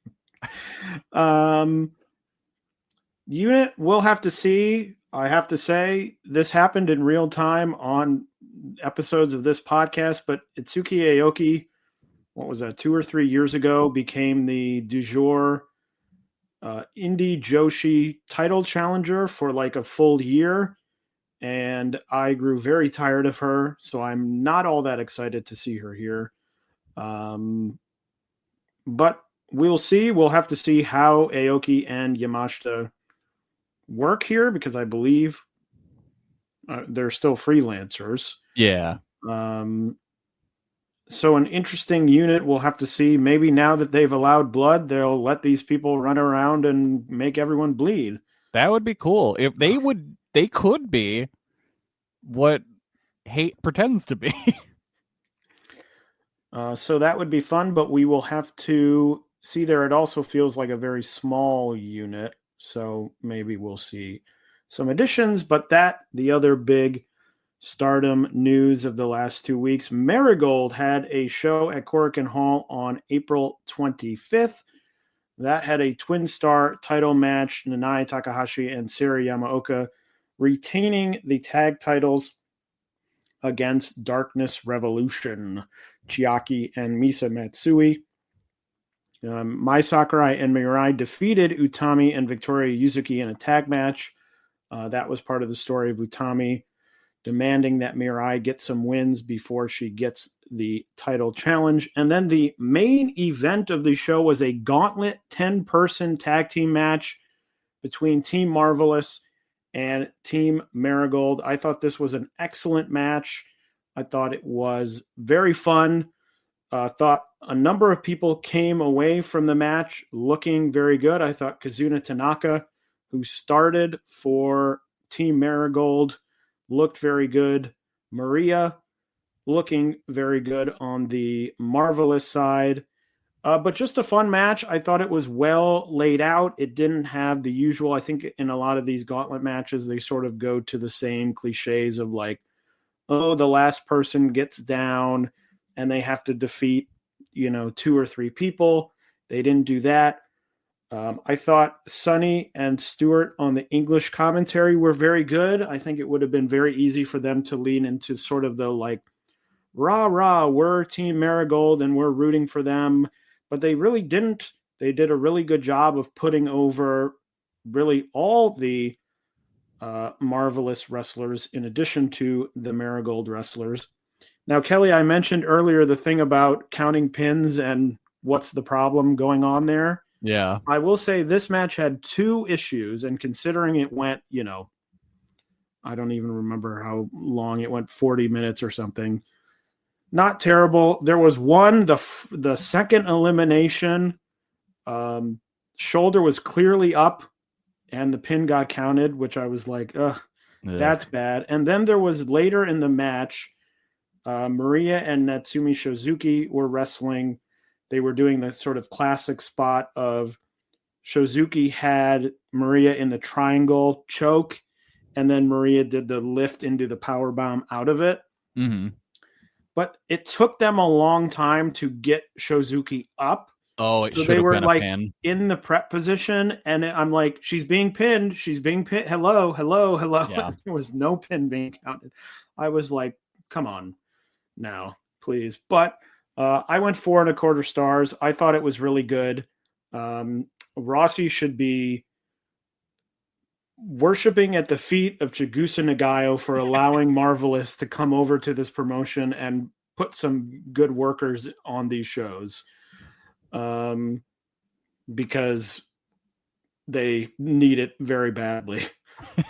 Unit, we'll have to see. I have to say, this happened in real time on episodes of this podcast, but Itsuki Aoki, what was that, 2 or 3 years ago, became the du jour indie joshi title challenger for like a full year. And I grew very tired of her, so I'm not all that excited to see her here. But we'll see. We'll have to see how Aoki and Yamashita work here, because I believe they're still freelancers. Yeah. So an interesting unit. We'll have to see. Maybe now that they've allowed blood, they'll let these people run around and make everyone bleed. That would be cool. If they could be what hate pretends to be. So that would be fun, but we will have to see there. It also feels like a very small unit, so maybe we'll see some additions. But the other big Stardom news of the last 2 weeks, Marigold had a show at Korakuen Hall on April 25th. That had a twin star title match, Nanae Takahashi and Sari Yamaoka retaining the tag titles against Darkness Revolution, Chiaki and Misa Matsui. Mai Sakurai and Mirai defeated Utami and Victoria Yuzuki in a tag match. That was part of the story of Utami demanding that Mirai get some wins before she gets the title challenge. And then the main event of the show was a Gauntlet 10-person tag team match between Team Marvelous and Team Marigold. I thought this was an excellent match. I thought it was very fun. Thought a number of people came away from the match looking very good. I thought Kazuna Tanaka, who started for Team Marigold, looked very good. Maria looking very good on the Marvelous side. But just a fun match. I thought it was well laid out. It didn't have the usual. I think in a lot of these Gauntlet matches, they sort of go to the same cliches of like, oh, the last person gets down and they have to defeat, 2 or 3 people. They didn't do that. I thought Sonny and Stewart on the English commentary were very good. I think it would have been very easy for them to lean into sort of the like, rah, rah, we're Team Marigold and we're rooting for them. But they really didn't. They did a really good job of putting over really all the Marvelous wrestlers in addition to the Marigold wrestlers. Now, Kelly, I mentioned earlier the thing about counting pins and what's the problem going on there. Yeah. I will say this match had 2 issues, and considering it went, I don't even remember how long it went, 40 minutes or something. Not terrible. There was one, the second elimination, shoulder was clearly up and the pin got counted, which I was like, ugh, that's bad. And then there was later in the match, Maria and Natsumi Shozuki were wrestling. They were doing the sort of classic spot of Shozuki had Maria in the triangle choke, and then Maria did the lift into the power bomb out of it. Mm-hmm. But it took them a long time to get Shozuki up. Oh, it so should they were have been like a pin. In the prep position, and I'm like, she's being pinned. She's being pinned. Hello. Yeah. There was no pin being counted. I was like, come on now, please. But I went 4.25 stars. I thought it was really good. Rossi should be worshiping at the feet of Chigusa Nagayo for allowing Marvelous to come over to this promotion and put some good workers on these shows, because they need it very badly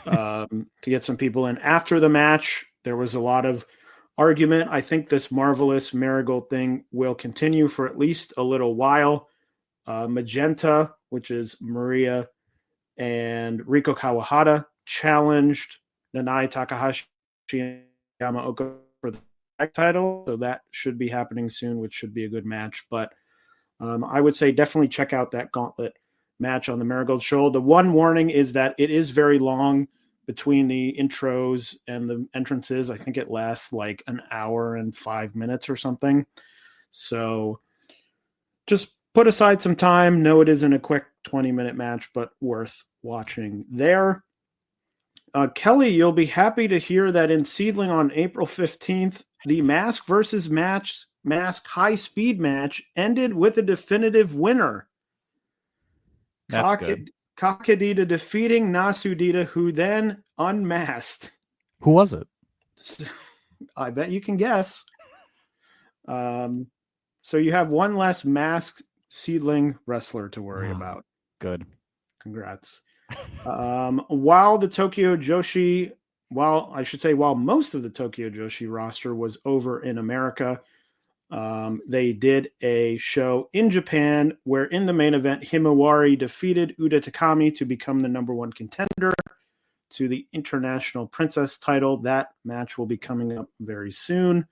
to get some people in. After the match, there was a lot of argument. I think this Marvelous Marigold thing will continue for at least a little while. Magenta, which is Maria and Riko Kawahata, challenged Nanae Takahashi and Yamaoka for the tag title. So that should be happening soon, which should be a good match. But I would say definitely check out that Gauntlet match on the Marigold Show. The one warning is that it is very long between the intros and the entrances. I think it lasts like an hour and 5 minutes or something. So just put aside some time. No, it isn't a quick 20-minute match, but worth watching there. Kelly, you'll be happy to hear that in SEAdLINNG on April 15th, the Mask versus Mask high-speed match ended with a definitive winner. That's good. Kakadita defeating Nasudita, who then unmasked. Who was it? I bet you can guess. So you have one less masked SEAdLINNG wrestler to worry about. Good. Congrats. While most of the Tokyo Joshi roster was over in America, they did a show in Japan where in the main event, Himawari defeated Uda Takami to become the number 1 contender to the International Princess title. That match will be coming up very soon.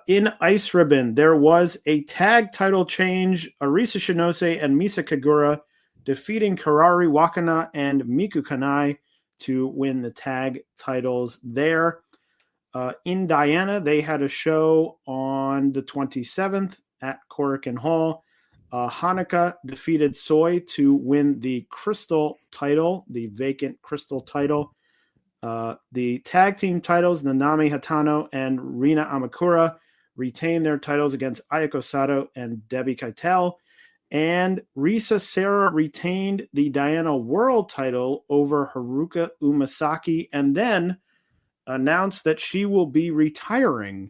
In Ice Ribbon, there was a tag title change. Arisa Shinose and Misa Kagura defeating Karari Wakana and Miku Kanai to win the tag titles there. In Diana, they had a show on the 27th at Korakuen Hall. Hanukkah defeated Soy to win the Crystal title, the vacant Crystal title. The tag team titles, Nanami Hatano and Rina Amakura, retained their titles against Ayako Sato and Debbie Keitel. And Risa Sera retained the Diana World title over Haruka Umasaki, and then announced that she will be retiring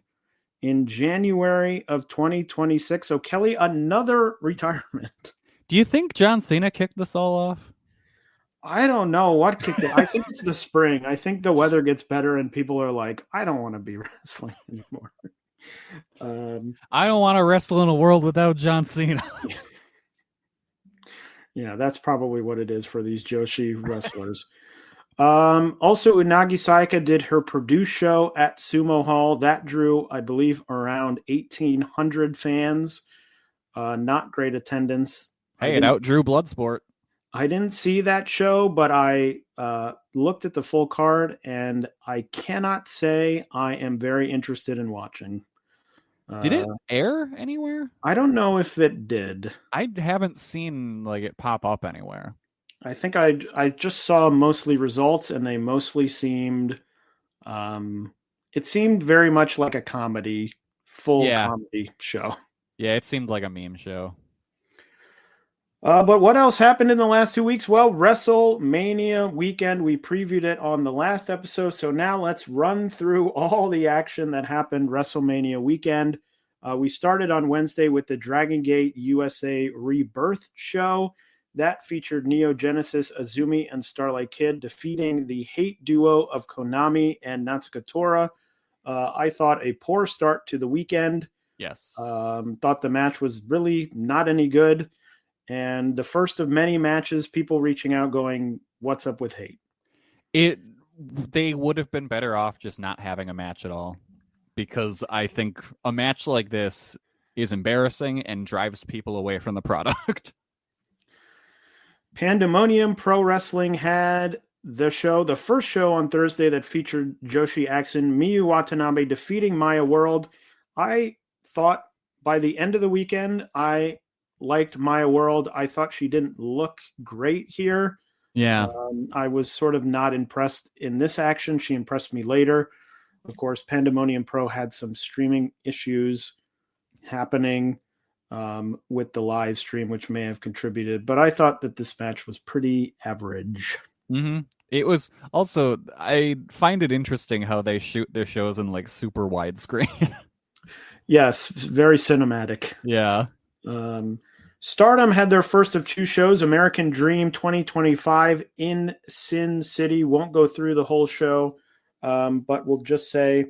in January of 2026. So, Kelly, another retirement. Do you think John Cena kicked this all off? I don't know what kicked it. I think it's the spring. I think the weather gets better and people are like, I don't want to be wrestling anymore. I don't want to wrestle in a world without John Cena. Yeah, that's probably what it is for these Joshi wrestlers. Also, Unagi Saika did her Purdue show at Sumo Hall. That drew, I believe, around 1,800 fans. Not great attendance. Hey, it outdrew Bloodsport. I didn't see that show, but I looked at the full card, and I cannot say I am very interested in watching. Did it air anywhere? I don't know if it did. I haven't seen like it pop up anywhere. I think I just saw mostly results, and they mostly seemed. It seemed very much like a comedy, comedy show. Yeah, it seemed like a meme show. But what else happened in the last 2 weeks? Well, WrestleMania weekend. We previewed it on the last episode. So now let's run through all the action that happened WrestleMania weekend. We started on Wednesday with the Dragon Gate USA Rebirth show. That featured Neo Genesis, Azumi, and Starlight Kid defeating the hate duo of Konami and Natsuka Tora. I thought a poor start to the weekend. Yes. Thought the match was really not any good. And the first of many matches, people reaching out going, what's up with hate? They would have been better off just not having a match at all. Because I think a match like this is embarrassing and drives people away from the product. Pandemonium Pro Wrestling had the first show on Thursday that featured Joshi action, Miyu Watanabe defeating Maya World. I thought by the end of the weekend, I liked Maya World. I thought she didn't look great here. Yeah. I was sort of not impressed in this action. She impressed me later. Of course, Pandemonium Pro had some streaming issues happening with the live stream, which may have contributed. But I thought that this match was pretty average. Mm-hmm. It was also, I find it interesting how they shoot their shows in like super widescreen. Yes, very cinematic. Yeah. Stardom had their first of two shows, American Dream 2025 in Sin City. Won't go through the whole show, but we'll just say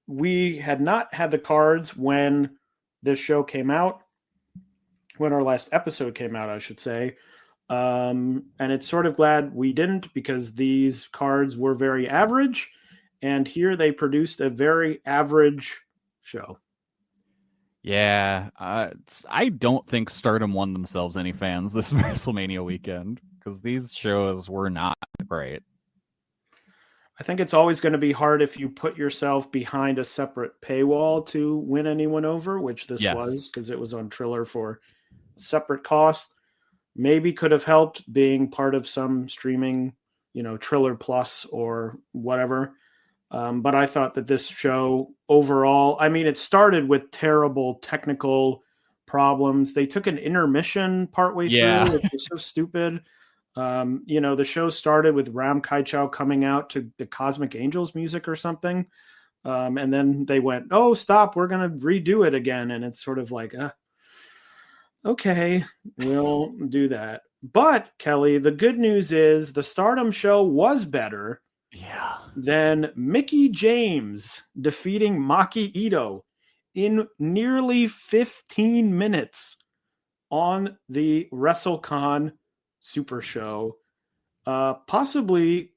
we had not had the cards when this show came out, when our last episode came out, I should say. And it's sort of glad we didn't, because these cards were very average, and here they produced a very average show. Yeah, I don't think Stardom won themselves any fans this WrestleMania weekend, because these shows were not great. I think it's always going to be hard if you put yourself behind a separate paywall to win anyone over, which this was, because it was on Triller for separate cost. Maybe could have helped being part of some streaming, Triller Plus or whatever. But I thought that this show overall, it started with terrible technical problems. They took an intermission partway through, which was so stupid. The show started with Ram Kaichao coming out to the Cosmic Angels music or something. And then they went, oh, stop, we're going to redo it again. And it's sort of like, okay, we'll do that. But, Kelly, the good news is the Stardom show was better than Mickie James defeating Maki Ito in nearly 15 minutes on the WrestleCon Super Show. Possibly,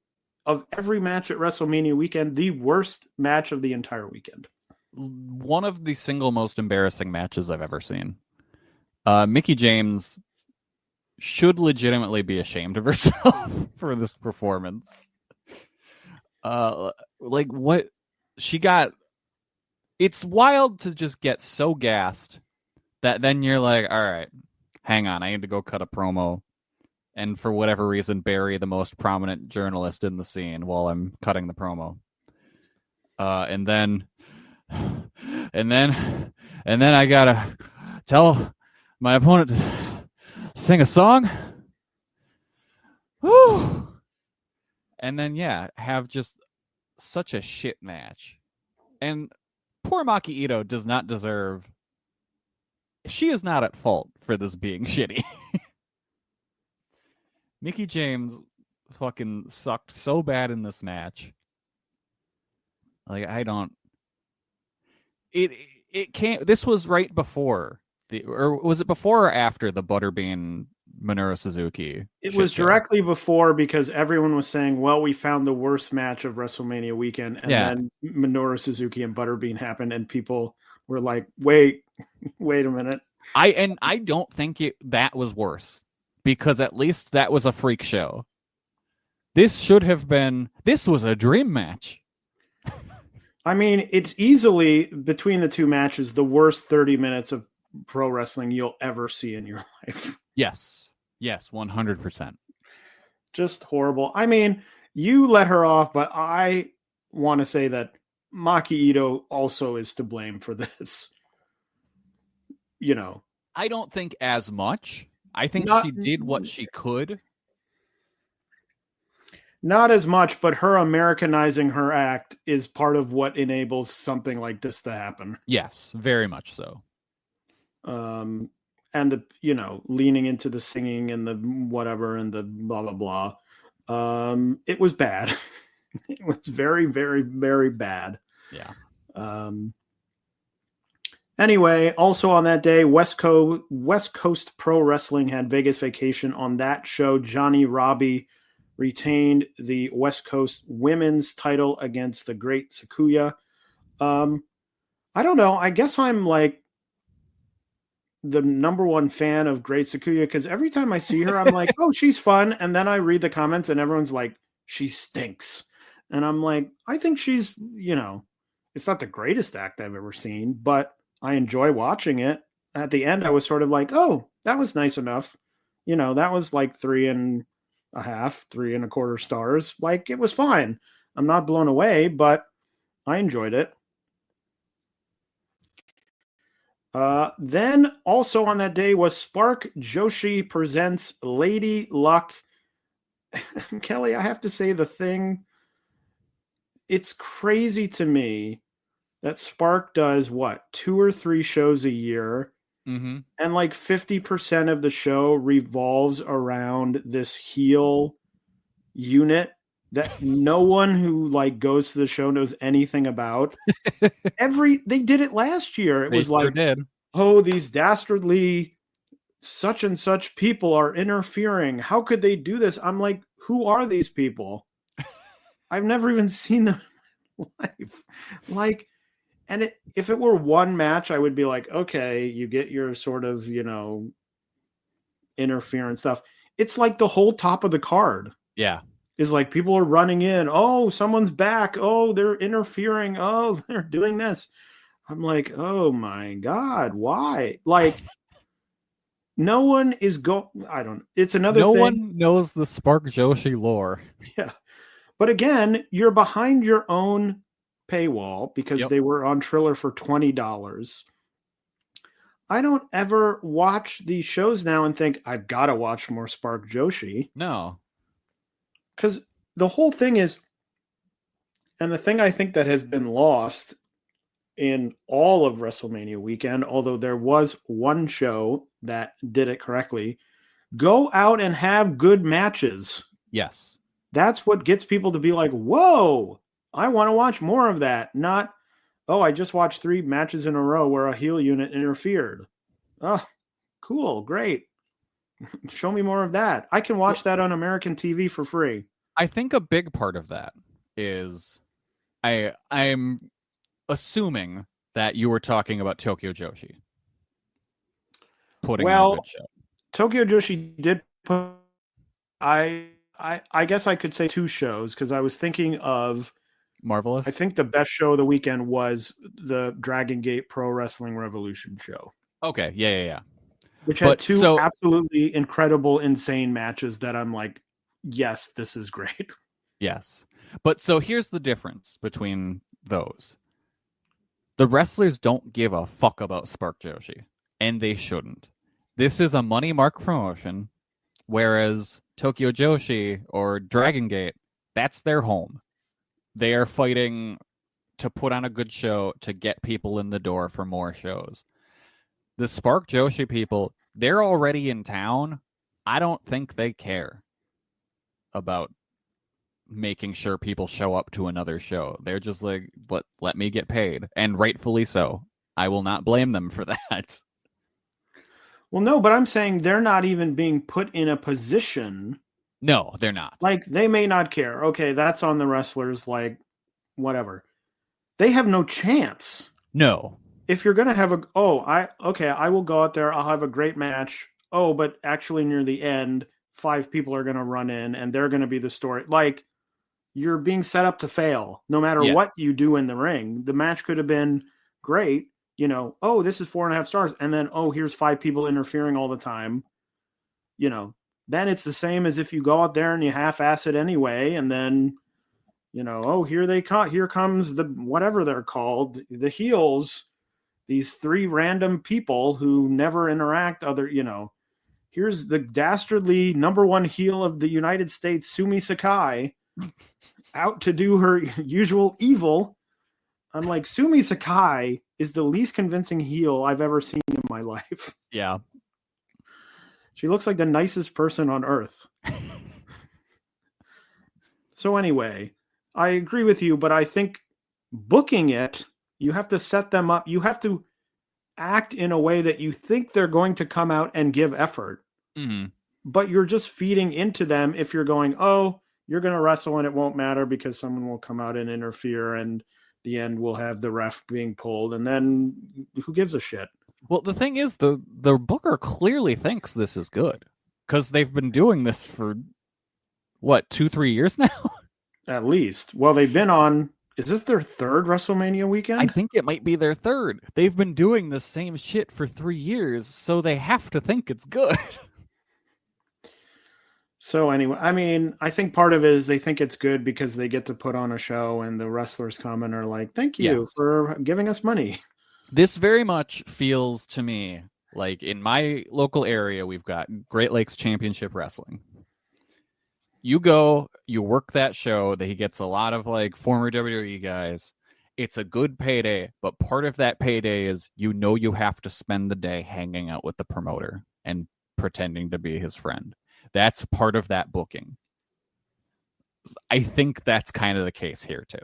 of every match at WrestleMania weekend, the worst match of the entire weekend. One of the single most embarrassing matches I've ever seen. Mickie James should legitimately be ashamed of herself for this performance. What she got, it's wild to just get so gassed that then you're like, all right, hang on, I need to go cut a promo, and for whatever reason bury the most prominent journalist in the scene while I'm cutting the promo. And then I gotta tell my opponent to sing a song. Whew. And then, have just such a shit match. And poor Maki Ito does not deserve... She is not at fault for this being shitty. Mickey James fucking sucked so bad in this match. Like, I don't. It can't. This was right before or was it before or after the Butterbean Minoru Suzuki? It was directly before, because everyone was saying, well, we found the worst match of WrestleMania weekend. And then Minoru Suzuki and Butterbean happened, and people were like, wait a minute. I don't think that was worse, because at least that was a freak show. This was a dream match. I mean, it's easily, between the two matches, the worst 30 minutes of pro wrestling you'll ever see in your life. Yes, 100%. Just horrible. I mean, you let her off, but I want to say that Maki Ito also is to blame for this. You know. I don't think as much. I think she did what she could. Not as much, but her Americanizing her act is part of what enables something like this to happen. Yes, very much so. And the, leaning into the singing and the whatever and the blah, blah, blah. It was bad. It was very, very, very bad. Yeah. Anyway, also on that day, West Coast Pro Wrestling had Vegas Vacation. On that show, Johnny Robbie retained the West Coast women's title against the Great Sakuya. I don't know. I guess I'm like the number one fan of Great Sakuya, because every time I see her, I'm like, oh, she's fun. And then I read the comments and everyone's like, she stinks. And I'm like, I think she's, it's not the greatest act I've ever seen, but I enjoy watching it. At the end, I was sort of like, oh, that was nice enough. That was like 3.5, 3.25 stars. Like, it was fine. I'm not blown away, but I enjoyed it. Then also on that day was Spark Joshi presents Lady Luck. Kelly, I have to say it's crazy to me that Spark does 2 or 3 shows a year. Mm-hmm. And like 50% of the show revolves around this heel unit that no one who goes to the show knows anything about. They did it last year. It was like, oh, these dastardly such and such people are interfering. How could they do this? I'm like, who are these people? I've never even seen them in my life. And if it were one match, I would be like, okay, you get your sort of, interference stuff. It's like the whole top of the card. Yeah. Is like people are running in. Oh, someone's back. Oh, they're interfering. Oh, they're doing this. I'm like, oh my God, why? Like, no one is it's another thing. No one knows the Spark Joshi lore. Yeah. But again, you're behind your own paywall because they were on Triller for $20. I don't ever watch these shows now and think, I've got to watch more Spark Joshi. No. Because the whole thing is, and the thing I think that has been lost in all of WrestleMania weekend, although there was one show that did it correctly, go out and have good matches. Yes. That's what gets people to be like, whoa, I want to watch more of that. Not, oh, I just watched 3 matches in a row where a heel unit interfered. Oh, cool, great. Show me more of that. I can watch that on American TV for free. I think a big part of that is I'm assuming that you were talking about Tokyo Joshi putting on a good show. Tokyo Joshi did put. I guess I could say 2 shows because I was thinking of Marvelous. I think the best show of the weekend was the Dragon Gate Pro Wrestling Revolution show. Okay, yeah. Which had 2 absolutely incredible, insane matches that I'm like, yes, this is great. Yes. But so here's the difference between those. The wrestlers don't give a fuck about Spark Joshi, and they shouldn't. This is a money mark promotion, whereas Tokyo Joshi or Dragon Gate, that's their home. They are fighting to put on a good show to get people in the door for more shows. The Spark Joshi people, they're already in town. I don't think they care. about making sure people show up to another show. They're just like, let me get paid, and rightfully so. I will not blame them for that. Well, no, but I'm saying they're not even being put in a position. No, they're not. Like, they may not care. Okay, that's on the wrestlers, like, whatever. They have no chance. No. If you're going to have I will go out there, I'll have a great match. Oh, but actually near the end, 5 people are going to run in and they're going to be the story. Like, you're being set up to fail no matter what you do in the ring. The match could have been great. This is 4.5 stars. And then, here's 5 people interfering all the time. Then it's the same as if you go out there and you half-ass it anyway. And then, here comes the, whatever they're called, the heels, these 3 random people who never interact here's the dastardly #1 heel of the United States, Sumi Sakai, out to do her usual evil. I'm like, Sumi Sakai is the least convincing heel I've ever seen in my life. Yeah. She looks like the nicest person on earth. So anyway, I agree with you, but I think booking it, you have to set them up. You have to act in a way that you think they're going to come out and give effort. Mm-hmm. But you're just feeding into them if you're going, you're going to wrestle and it won't matter because someone will come out and interfere, and the end will have the ref being pulled, and then who gives a shit? Well, the thing is, the booker clearly thinks this is good because they've been doing this for, 2-3 years now? At least. Well, they've been on, is this their 3rd WrestleMania weekend? I think it might be their 3rd. They've been doing the same shit for 3 years, so they have to think it's good. So anyway, I mean, I think part of it is they think it's good because they get to put on a show and the wrestlers come and are like, thank you for giving us money. This very much feels to me like in my local area, we've got Great Lakes Championship Wrestling. You go, you work that show, that he gets a lot of like former WWE guys. It's a good payday, but part of that payday is you have to spend the day hanging out with the promoter and pretending to be his friend. That's part of that booking. I think that's kind of the case here too.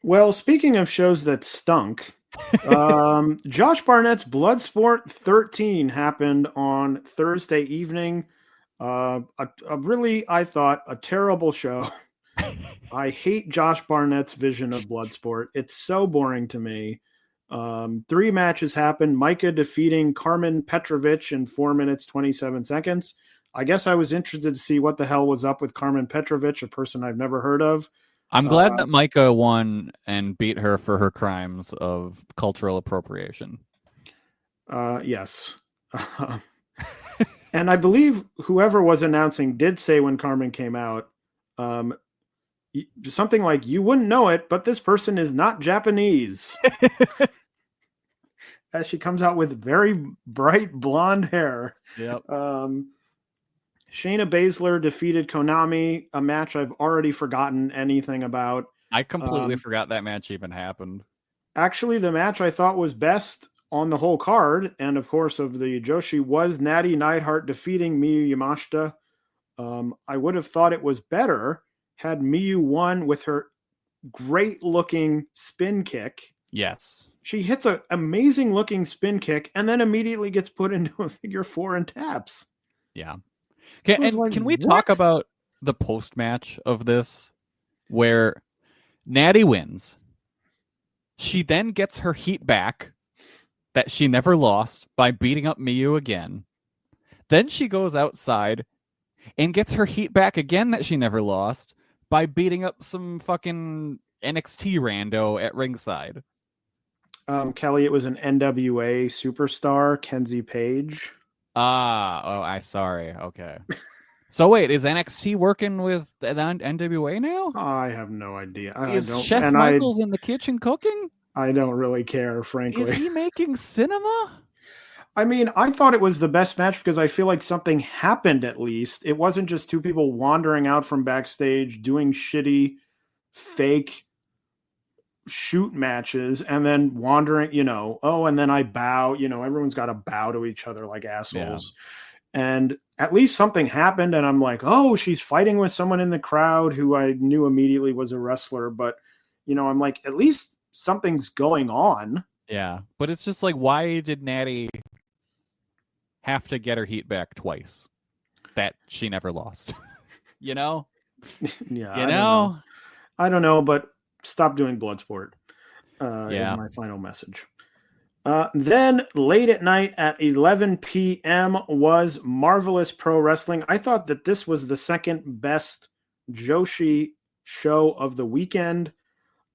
Well, speaking of shows that stunk, Josh Barnett's Bloodsport 13 happened on Thursday evening. I thought a terrible show. I hate Josh Barnett's vision of Bloodsport. It's so boring to me. 3 matches happened. Meiko defeating Carmen Petrovich in 4 minutes, 27 seconds. I guess I was interested to see what the hell was up with Carmen Petrovich, a person I've never heard of. I'm glad that Meiko won and beat her for her crimes of cultural appropriation. Yes. And I believe whoever was announcing did say when Carmen came out, something like, you wouldn't know it, but this person is not Japanese. As she comes out with very bright blonde hair. Yep. Shayna Baszler defeated Konami, a match I've already forgotten anything about. I completely forgot that match even happened. Actually, the match I thought was best on the whole card, and of course of the Joshi, was Natty Neidhart defeating Miyu Yamashita. I would have thought it was better had Miyu won with her great-looking spin kick. Yes. She hits an amazing-looking spin kick and then immediately gets put into a figure 4 and taps. Yeah. Can we talk about the post-match of this where Natty wins? She then gets her heat back that she never lost by beating up Miyu again. Then she goes outside and gets her heat back again that she never lost by beating up some fucking NXT rando at ringside. Kelly, it was an NWA superstar, Kenzie Page. Sorry. Okay. So wait, is NXT working with the NWA now? I have no idea. Is Chef Michaels in the kitchen cooking? I don't really care, frankly. Is he making cinema? I mean, I thought it was the best match because I feel like something happened at least. It wasn't just 2 people wandering out from backstage doing shitty, fake shoot matches and then wandering, and then I bow, everyone's got to bow to each other like assholes. Yeah. And at least something happened, and I'm like, oh, she's fighting with someone in the crowd who I knew immediately was a wrestler. But, I'm like, at least something's going on. Yeah, but it's just like, why did Natty have to get her heat back twice that she never lost? Yeah, I don't know, but stop doing Bloodsport Yeah. is my final message. Then late at night at 11 p.m. was Marvelous Pro Wrestling. I thought that this was the second best Joshi show of the weekend,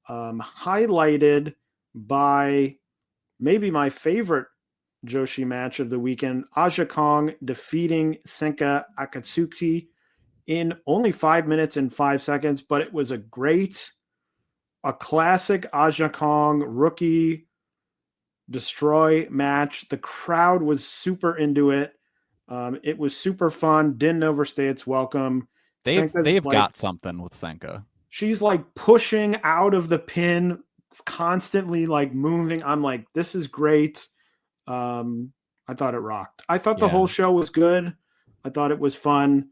highlighted by maybe my favorite Joshi match of the weekend, Aja Kong defeating Senka Akatsuki in only 5 minutes and 5 seconds, but it was a classic Aja Kong rookie destroy match. The crowd was super into it. It was super fun. Didn't overstay its welcome. They've got something with Senka. She's like pushing out of the pin, constantly like moving. I'm like, this is great. I thought it rocked. I thought the whole show was good. I thought it was fun.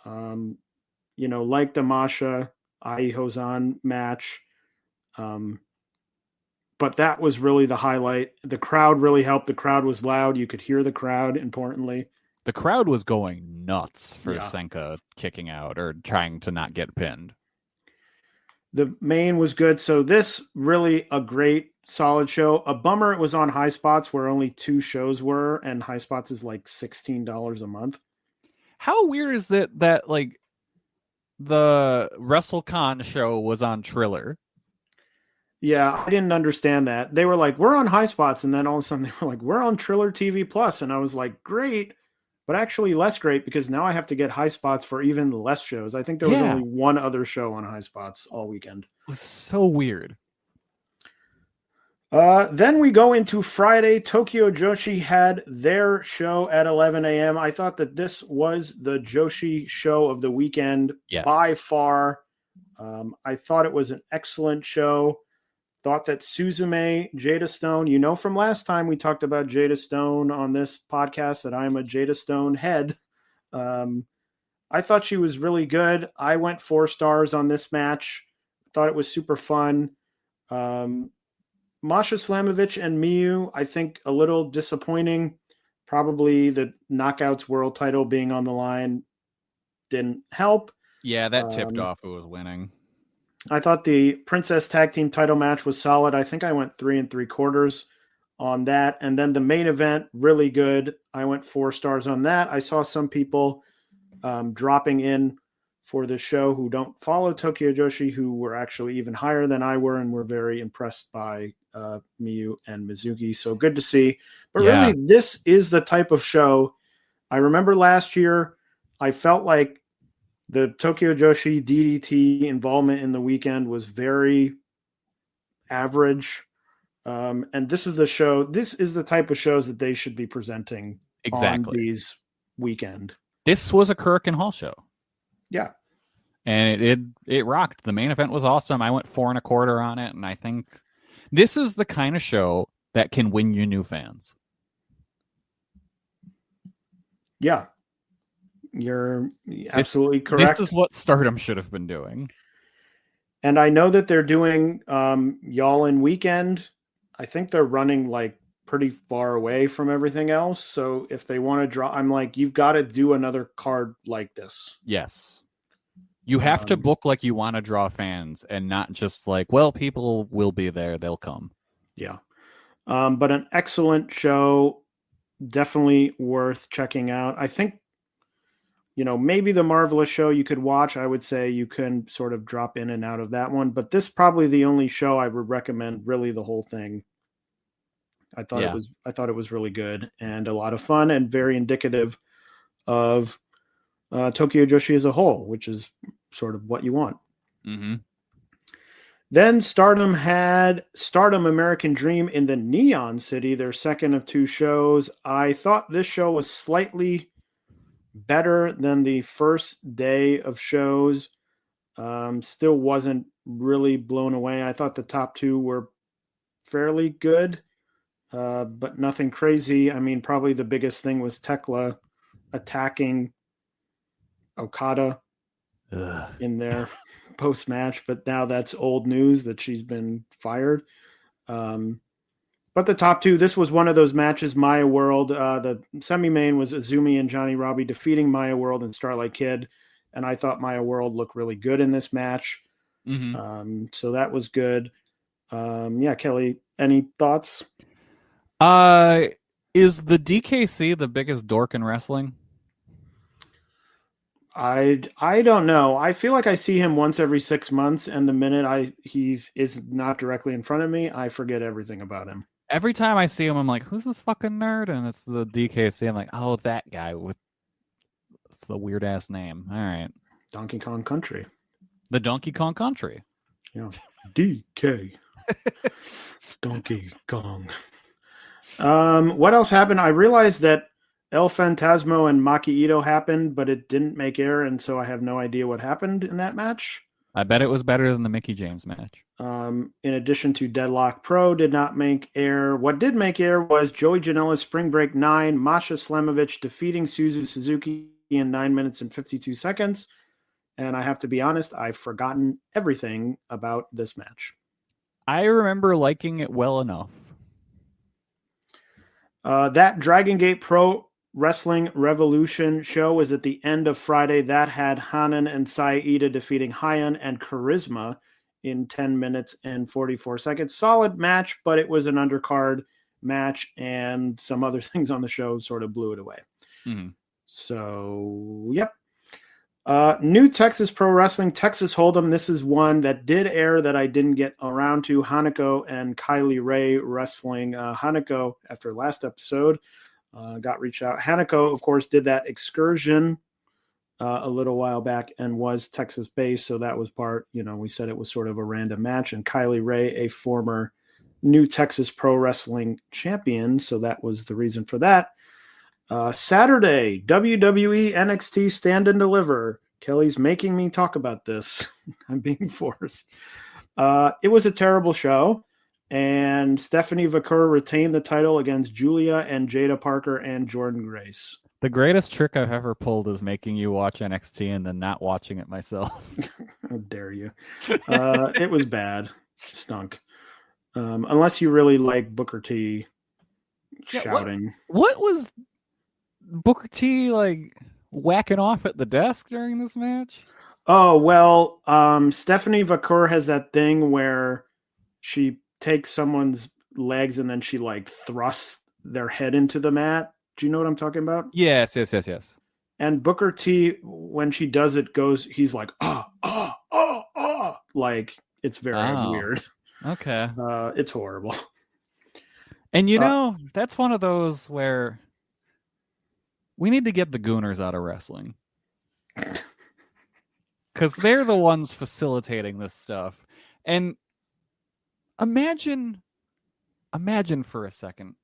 Like the Masha Ai Hozan match. But that was really the highlight. The crowd really helped. The crowd was loud. You could hear the crowd, importantly. The crowd was going nuts for Senka kicking out or trying to not get pinned. The main was good. So this really a great, solid show. A bummer it was on High Spots where only 2 shows were, and High Spots is like $16 a month. How weird is that like the WrestleCon show was on Triller? Yeah, I didn't understand that. They were like, we're on High Spots, and then all of a sudden they were like, we're on Triller TV Plus, and I was like, great, but actually less great because now I have to get High Spots for even less shows. I think there was only one other show on High Spots all weekend. It was so weird. Then we go into Friday. Tokyo Joshi had their show at 11 a.m. I thought that this was the Joshi show of the weekend by far. I thought it was an excellent show. Thought that Suzume Jada Stone, from last time we talked about Jada Stone on this podcast that I'm a Jada Stone head. I thought she was really good. I went 4 stars on this match. Thought it was super fun. Masha Slamovich and Miyu, I think a little disappointing. Probably the Knockouts World title being on the line didn't help. Yeah, that tipped off who was winning. I thought the Princess Tag Team title match was solid. I think I went 3 3/4 on that. And then the main event, really good. I went 4 stars on that. I saw some people dropping in for the show who don't follow Tokyo Joshi, who were actually even higher than I were and were very impressed by Miyu and Mizuki. So good to see. But really, this is the type of show. I remember last year, I felt like the Tokyo Joshi DDT involvement in the weekend was very average. And this is the show. This is the type of shows that they should be presenting on these weekend. This was a Korakuen Hall show. Yeah. And it rocked. The main event was awesome. I went 4 1/4 on it. And I think this is the kind of show that can win you new fans. Yeah. You're absolutely correct. This is what Stardom should have been doing. And I know that they're doing Y'all in Weekend. I think they're running like pretty far away from everything else. So if they want to draw, I'm like, you've got to do another card like this. Yes. You have to book like you want to draw fans and not just like, well, people will be there. They'll come. Yeah. But an excellent show. Definitely worth checking out. I think, maybe the Marvelous show you could watch. I would say you can sort of drop in and out of that one, but this is probably the only show I would recommend, really the whole thing. I thought it was really good and a lot of fun and very indicative of Tokyo Joshi as a whole, which is sort of what you want. Mm-hmm. Then Stardom had Stardom American Dream in the Neon City, their second of 2 shows. I thought this show was slightly better than the first day of shows. Still wasn't really blown away. I thought the top 2 were fairly good, but nothing crazy. I mean, probably the biggest thing was Tekla attacking Okada in their post-match, but now that's old news that she's been fired. But the top two, this was one of those matches, Maya World. The semi-main was Azumi and Johnny Robbie defeating Maya World and Starlight Kid, and I thought Maya World looked really good in this match. Mm-hmm. So that was good. Kelly, any thoughts? Is the DKC the biggest dork in wrestling? I don't know. I feel like I see him once every 6 months, and the minute he is not directly in front of me, I forget everything about him. Every time I see him, I'm like, who's this fucking nerd? And it's the DKC. I'm like, oh, that guy with the weird ass name. All right. Donkey Kong Country. The Donkey Kong Country. Yeah. DK. Donkey Kong. What else happened? I realized that El Fantasmo and Maki Ito happened, but it didn't make air, and so I have no idea what happened in that match. I bet it was better than the Mickey James match. In addition to Deadlock Pro did not make air. What did make air was Joey Janela's Spring Break 9, Masha Slamovich defeating Suzu Suzuki in 9 minutes and 52 seconds. And I have to be honest, I've forgotten everything about this match. I remember liking it well enough. That Dragon Gate Pro Wrestling Revolution show was at the end of Friday. That had Hanan and Saida defeating Hyan and Charisma in 10 minutes and 44 seconds. Solid match, but it was an undercard match, and some other things on the show sort of blew it away. Mm-hmm. So, yep. New Texas Pro Wrestling, Texas Hold'em. This is one that did air that I didn't get around to. Hanako and Kylie Ray wrestling. Hanako, after last episode, got reached out. Hanako, of course, did that excursion a little while back and was Texas based. So that was part, we said it was sort of a random match. And Kylie Ray, a former New Texas Pro Wrestling champion. So that was the reason for that. Saturday, WWE NXT Stand and Deliver. Kelly's making me talk about this. I'm being forced. It was a terrible show, and Stephanie Vaquer retained the title against Julia and Jada Parker and Jordan Grace. The greatest trick I've ever pulled is making you watch NXT and then not watching it myself. How dare you? It was bad. Stunk. Unless you really like Booker T shouting. What was Booker T whacking off at the desk during this match? Oh, well, Stephanie Vaquer has that thing where she takes someone's legs and then she thrusts their head into the mat. Do you know what I'm talking about? Yes. And Booker T, when she does it, he's like, like it's very weird. Okay. It's horrible. And that's one of those where we need to get the Gooners out of wrestling. Because they're the ones facilitating this stuff. And imagine for a second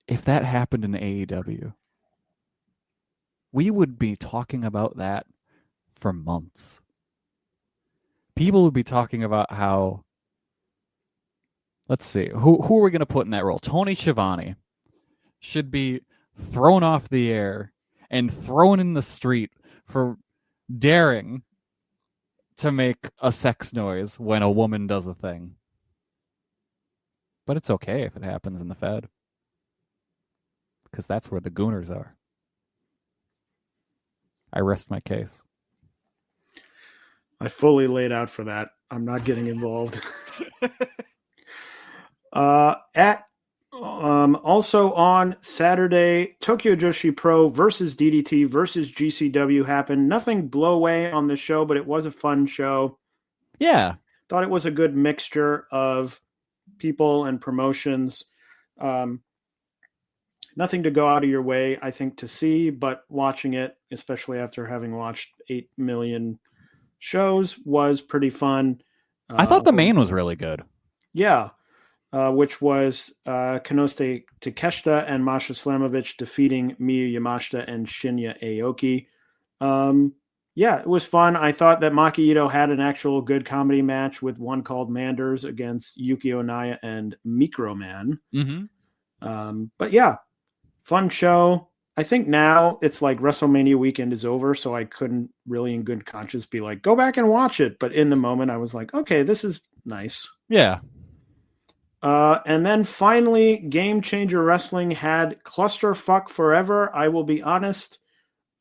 if that happened in AEW. We would be talking about that for months. People would be talking about how, let's see, who are we going to put in that role? Tony Schiavone should be thrown off the air and thrown in the street for daring to make a sex noise when a woman does a thing. But it's okay if it happens in the Fed. Because that's where the Gooners are. I rest my case. I fully laid out for that. I'm not getting involved. Also on Saturday, Tokyo Joshi Pro versus DDT versus GCW happened. Nothing blow away on the show, but it was a fun show. Yeah. Thought it was a good mixture of people and promotions. Nothing to go out of your way, I think, to see, but watching it, especially after having watched 8 million shows, was pretty fun. I thought the main was really good. Yeah. Which was Konosuke Takeshita and Masha Slamovich defeating Miyu Yamashita and Shinya Aoki. It was fun. I thought that Maki Ito had an actual good comedy match with one called Manders against Yuki Onaya and Microman. Mm-hmm. But yeah, fun show. I think now it's like WrestleMania weekend is over, so I couldn't really in good conscience be like, go back and watch it. But in the moment, I was like, okay, this is nice. Yeah. And then finally, Game Changer Wrestling had Clusterfuck Forever. I will be honest.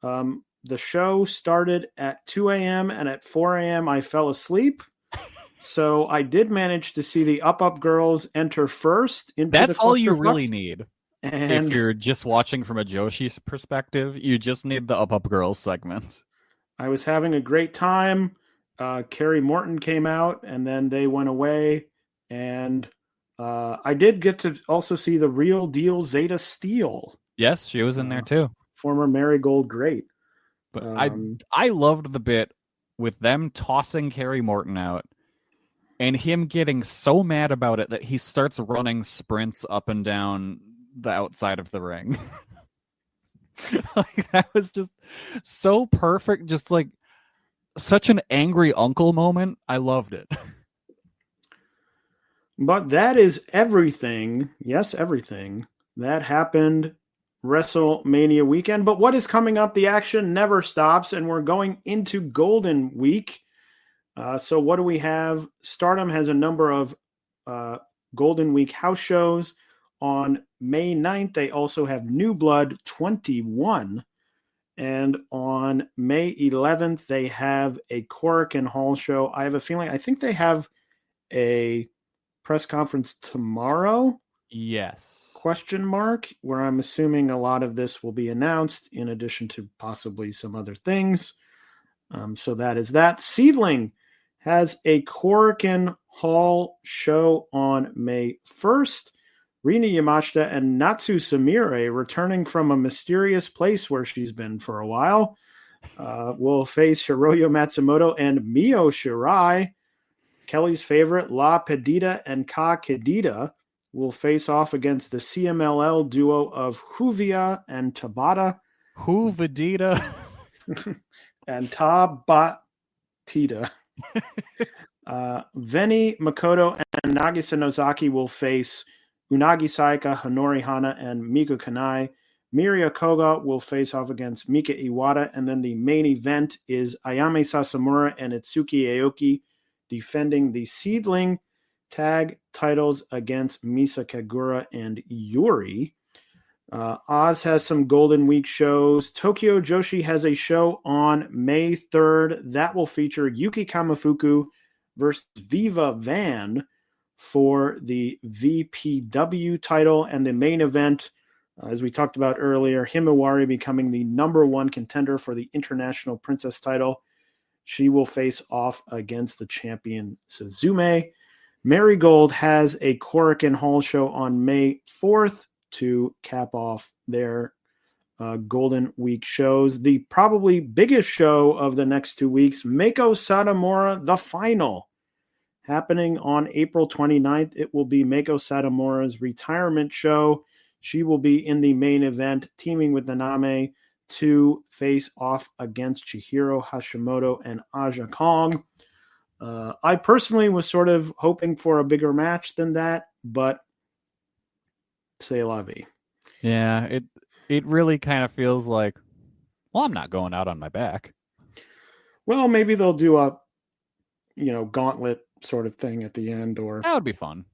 The show started at 2 a.m. and at 4 a.m. I fell asleep. So I did manage to see the Up Girls enter first into That's the all you Clusterfuck. really need. And If you're just watching from a Joshi perspective, you just need the Up Girls segment. I was having a great time. Carrie Morton came out, and then they went away. And I did get to also see the real deal Zeta Steele. Yes, she was in there too. Former Marigold great. But I loved the bit with them tossing Carrie Morton out and him getting so mad about it that he starts running sprints up and down the outside of the ring. Like, that was just so perfect. Just like such an angry uncle moment. I loved it. But that is everything. Yes, everything that happened WrestleMania weekend. But what is coming up? The action never stops, and we're going into Golden Week. So what do we have? Stardom has a number of Golden Week house shows. On May 9th, they also have New Blood 21. And on May 11th, they have a Korakuen Hall show. I have a feeling, I think they have a press conference tomorrow. Yes. Question mark, where I'm assuming a lot of this will be announced in addition to possibly some other things. So that is that. SEAdLINNG has a Korakuen Hall show on May 1st. Rina Yamashita and Natsu Sumire, returning from a mysterious place where she's been for a while, will face Hiroyo Matsumoto and Mio Shirai. Kelly's favorite, La Pedita and Ka Kedita, will face off against the CMLL duo of Juvia and Tabata. Juvadita. And Tabatita. Veni Makoto and Nagisa Nozaki will face Unagi Saika, Honori Hana, and Miku Kanai. Miria Koga will face off against Mika Iwata. And then the main event is Ayame Sasamura and Itsuki Aoki defending the SEAdLINNG tag titles against Misa Kagura and Yuri. Oz has some Golden Week shows. Tokyo Joshi has a show on May 3rd. That will feature Yuki Kamifuku versus Viva Van for the VPW title. And the main event, as we talked about earlier, Himawari becoming the number one contender for the International Princess title. She will face off against the champion Suzume. Marigold has a Korakuen Hall show on May 4th to cap off their Golden Week shows. The probably biggest show of the next 2 weeks, Meiko Satomura, the final, happening on April 29th. It will be Meiko Satomura's retirement show. She will be in the main event, teaming with Naname to face off against Chihiro Hashimoto and Aja Kong. I personally was sort of hoping for a bigger match than that, but c'est la vie. Yeah, it really kind of feels like, well, I'm not going out on my back. Well, maybe they'll do a, gauntlet sort of thing at the end, or that would be fun.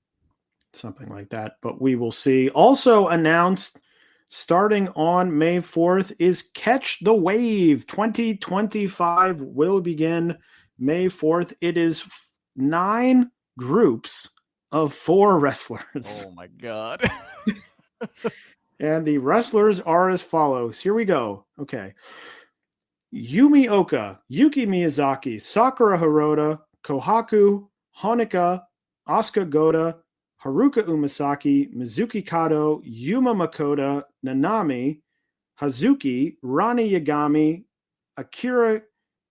Something like that, but we will see. Also announced starting on May 4th is Catch the Wave 2025 will begin May 4th. It is 9 groups of 4 wrestlers. Oh my God. And the wrestlers are as follows. Here we go. Okay. Yumi Oka, Yuki Miyazaki, Sakura Hirota, Kohaku, Honika, Asuka Goda, Haruka Umasaki, Mizuki Kato, Yuma Makoto, Nanami, Hazuki, Rani Yagami, Akira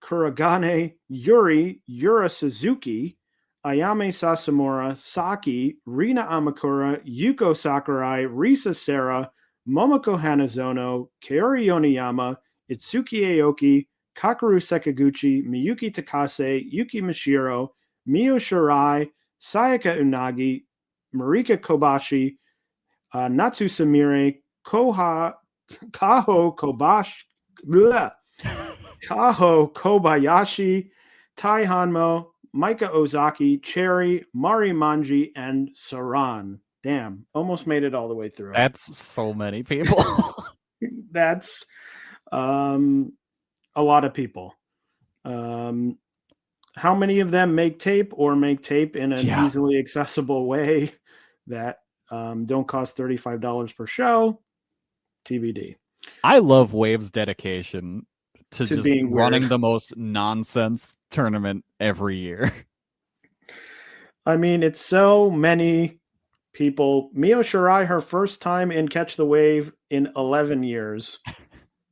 Kuragane, Yura Suzuki, Ayame Sasamura, Saki, Rina Amakura, Yuko Sakurai, Risa Sera, Momoko Hanazono, Kaori Yoneyama, Itsuki Aoki, Kakeru Sekaguchi, Miyuki Takase, Yuki Mishiro, Mio Shirai, Sayaka Unagi, Marika Kobashi, Natsu Sumire, Koha Kobayashi, Tai Hanmo, Maika Ozaki, Cherry, Mari Manji, and Saran. Damn, almost made it all the way through. That's so many people. That's a lot of people. How many of them make tape in an easily accessible way that don't cost $35 per show? TBD. I love Wave's dedication to just being running weird. the most nonsense tournament every year. I mean, it's so many people. Mio Shirai, her first time in Catch the Wave in 11 years,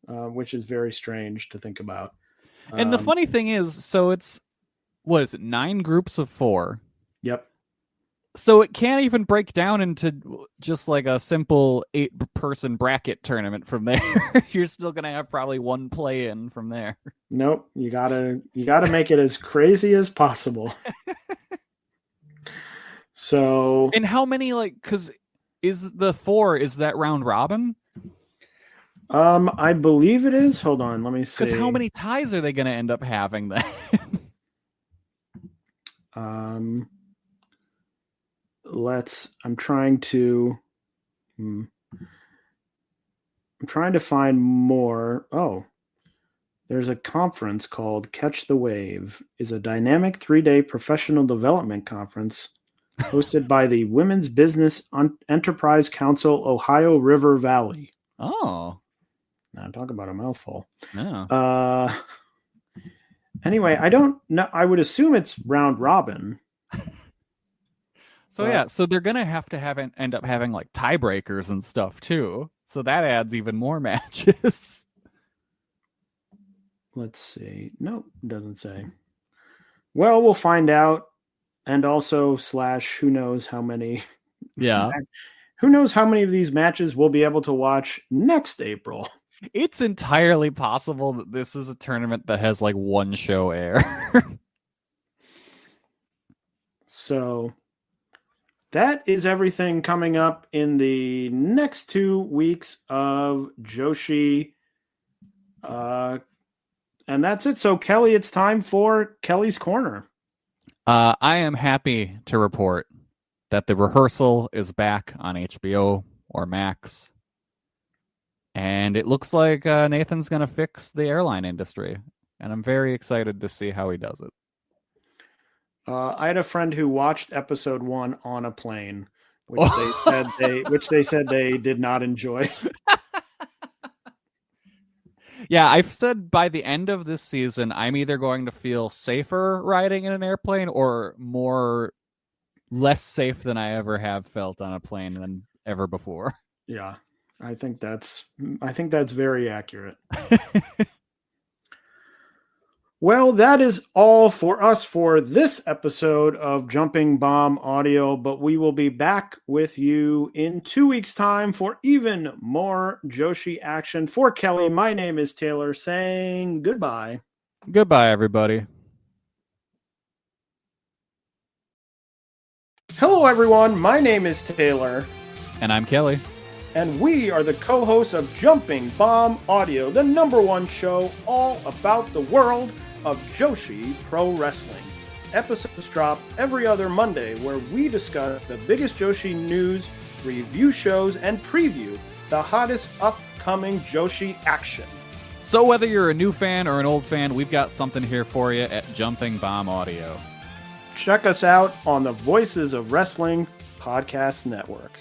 which is very strange to think about. And the funny thing is, so it's, 9 groups of 4? Yep. So it can't even break down into just like a simple 8-person bracket tournament from there. You're still going to have probably one play-in from there. Nope. You gotta make it as crazy as possible. So. And how many, because is the 4, is that round robin? I believe it is. Hold on, let me see. Because how many ties are they going to end up having then? I'm trying to find more. Oh, there's a conference called Catch the Wave. Is a dynamic 3-day professional development conference hosted by the Women's Business Enterprise Council, Ohio River Valley. Oh. Now talk about a mouthful. Yeah. Anyway, I don't know. I would assume it's round robin. So so they're gonna have to end up having like tiebreakers and stuff too. So that adds even more matches. Let's see. Nope, doesn't say. Well, we'll find out. And also / who knows how many. Yeah. Who knows how many of these matches we'll be able to watch next April. It's entirely possible that this is a tournament that has like one show air. So that is everything coming up in the next 2 weeks of Joshi. And that's it. So, Kelly, it's time for Kelly's Corner. I am happy to report that the rehearsal is back on HBO or Max. And it looks like Nathan's going to fix the airline industry. And I'm very excited to see how he does it. I had a friend who watched episode 1 on a plane, which they said they did not enjoy. Yeah, I've said by the end of this season, I'm either going to feel safer riding in an airplane or less safe than I ever have felt on a plane than ever before. Yeah, I think that's very accurate. Well, that is all for us for this episode of Jumping Bomb Audio, but we will be back with you in 2 weeks' time for even more Joshi action. For Kelly, my name is Taylor, saying goodbye. Goodbye, everybody. Hello, everyone. My name is Taylor. And I'm Kelly. And we are the co-hosts of Jumping Bomb Audio, the #1 show all about the world of Joshi Pro Wrestling. Episodes drop every other Monday where we discuss the biggest Joshi news, review shows, and preview the hottest upcoming Joshi action. So whether you're a new fan or an old fan, we've got something here for you at Jumping Bomb Audio. Check us out on the Voices of Wrestling Podcast Network.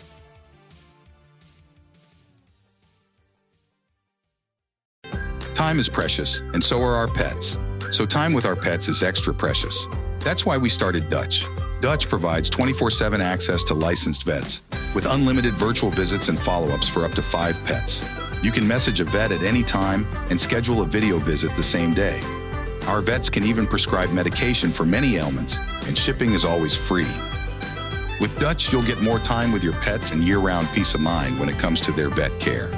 Time is precious, and so are our pets. So time with our pets is extra precious. That's why we started Dutch. Dutch provides 24/7 access to licensed vets, with unlimited virtual visits and follow-ups for up to 5 pets. You can message a vet at any time and schedule a video visit the same day. Our vets can even prescribe medication for many ailments, and shipping is always free. With Dutch, you'll get more time with your pets and year-round peace of mind when it comes to their vet care.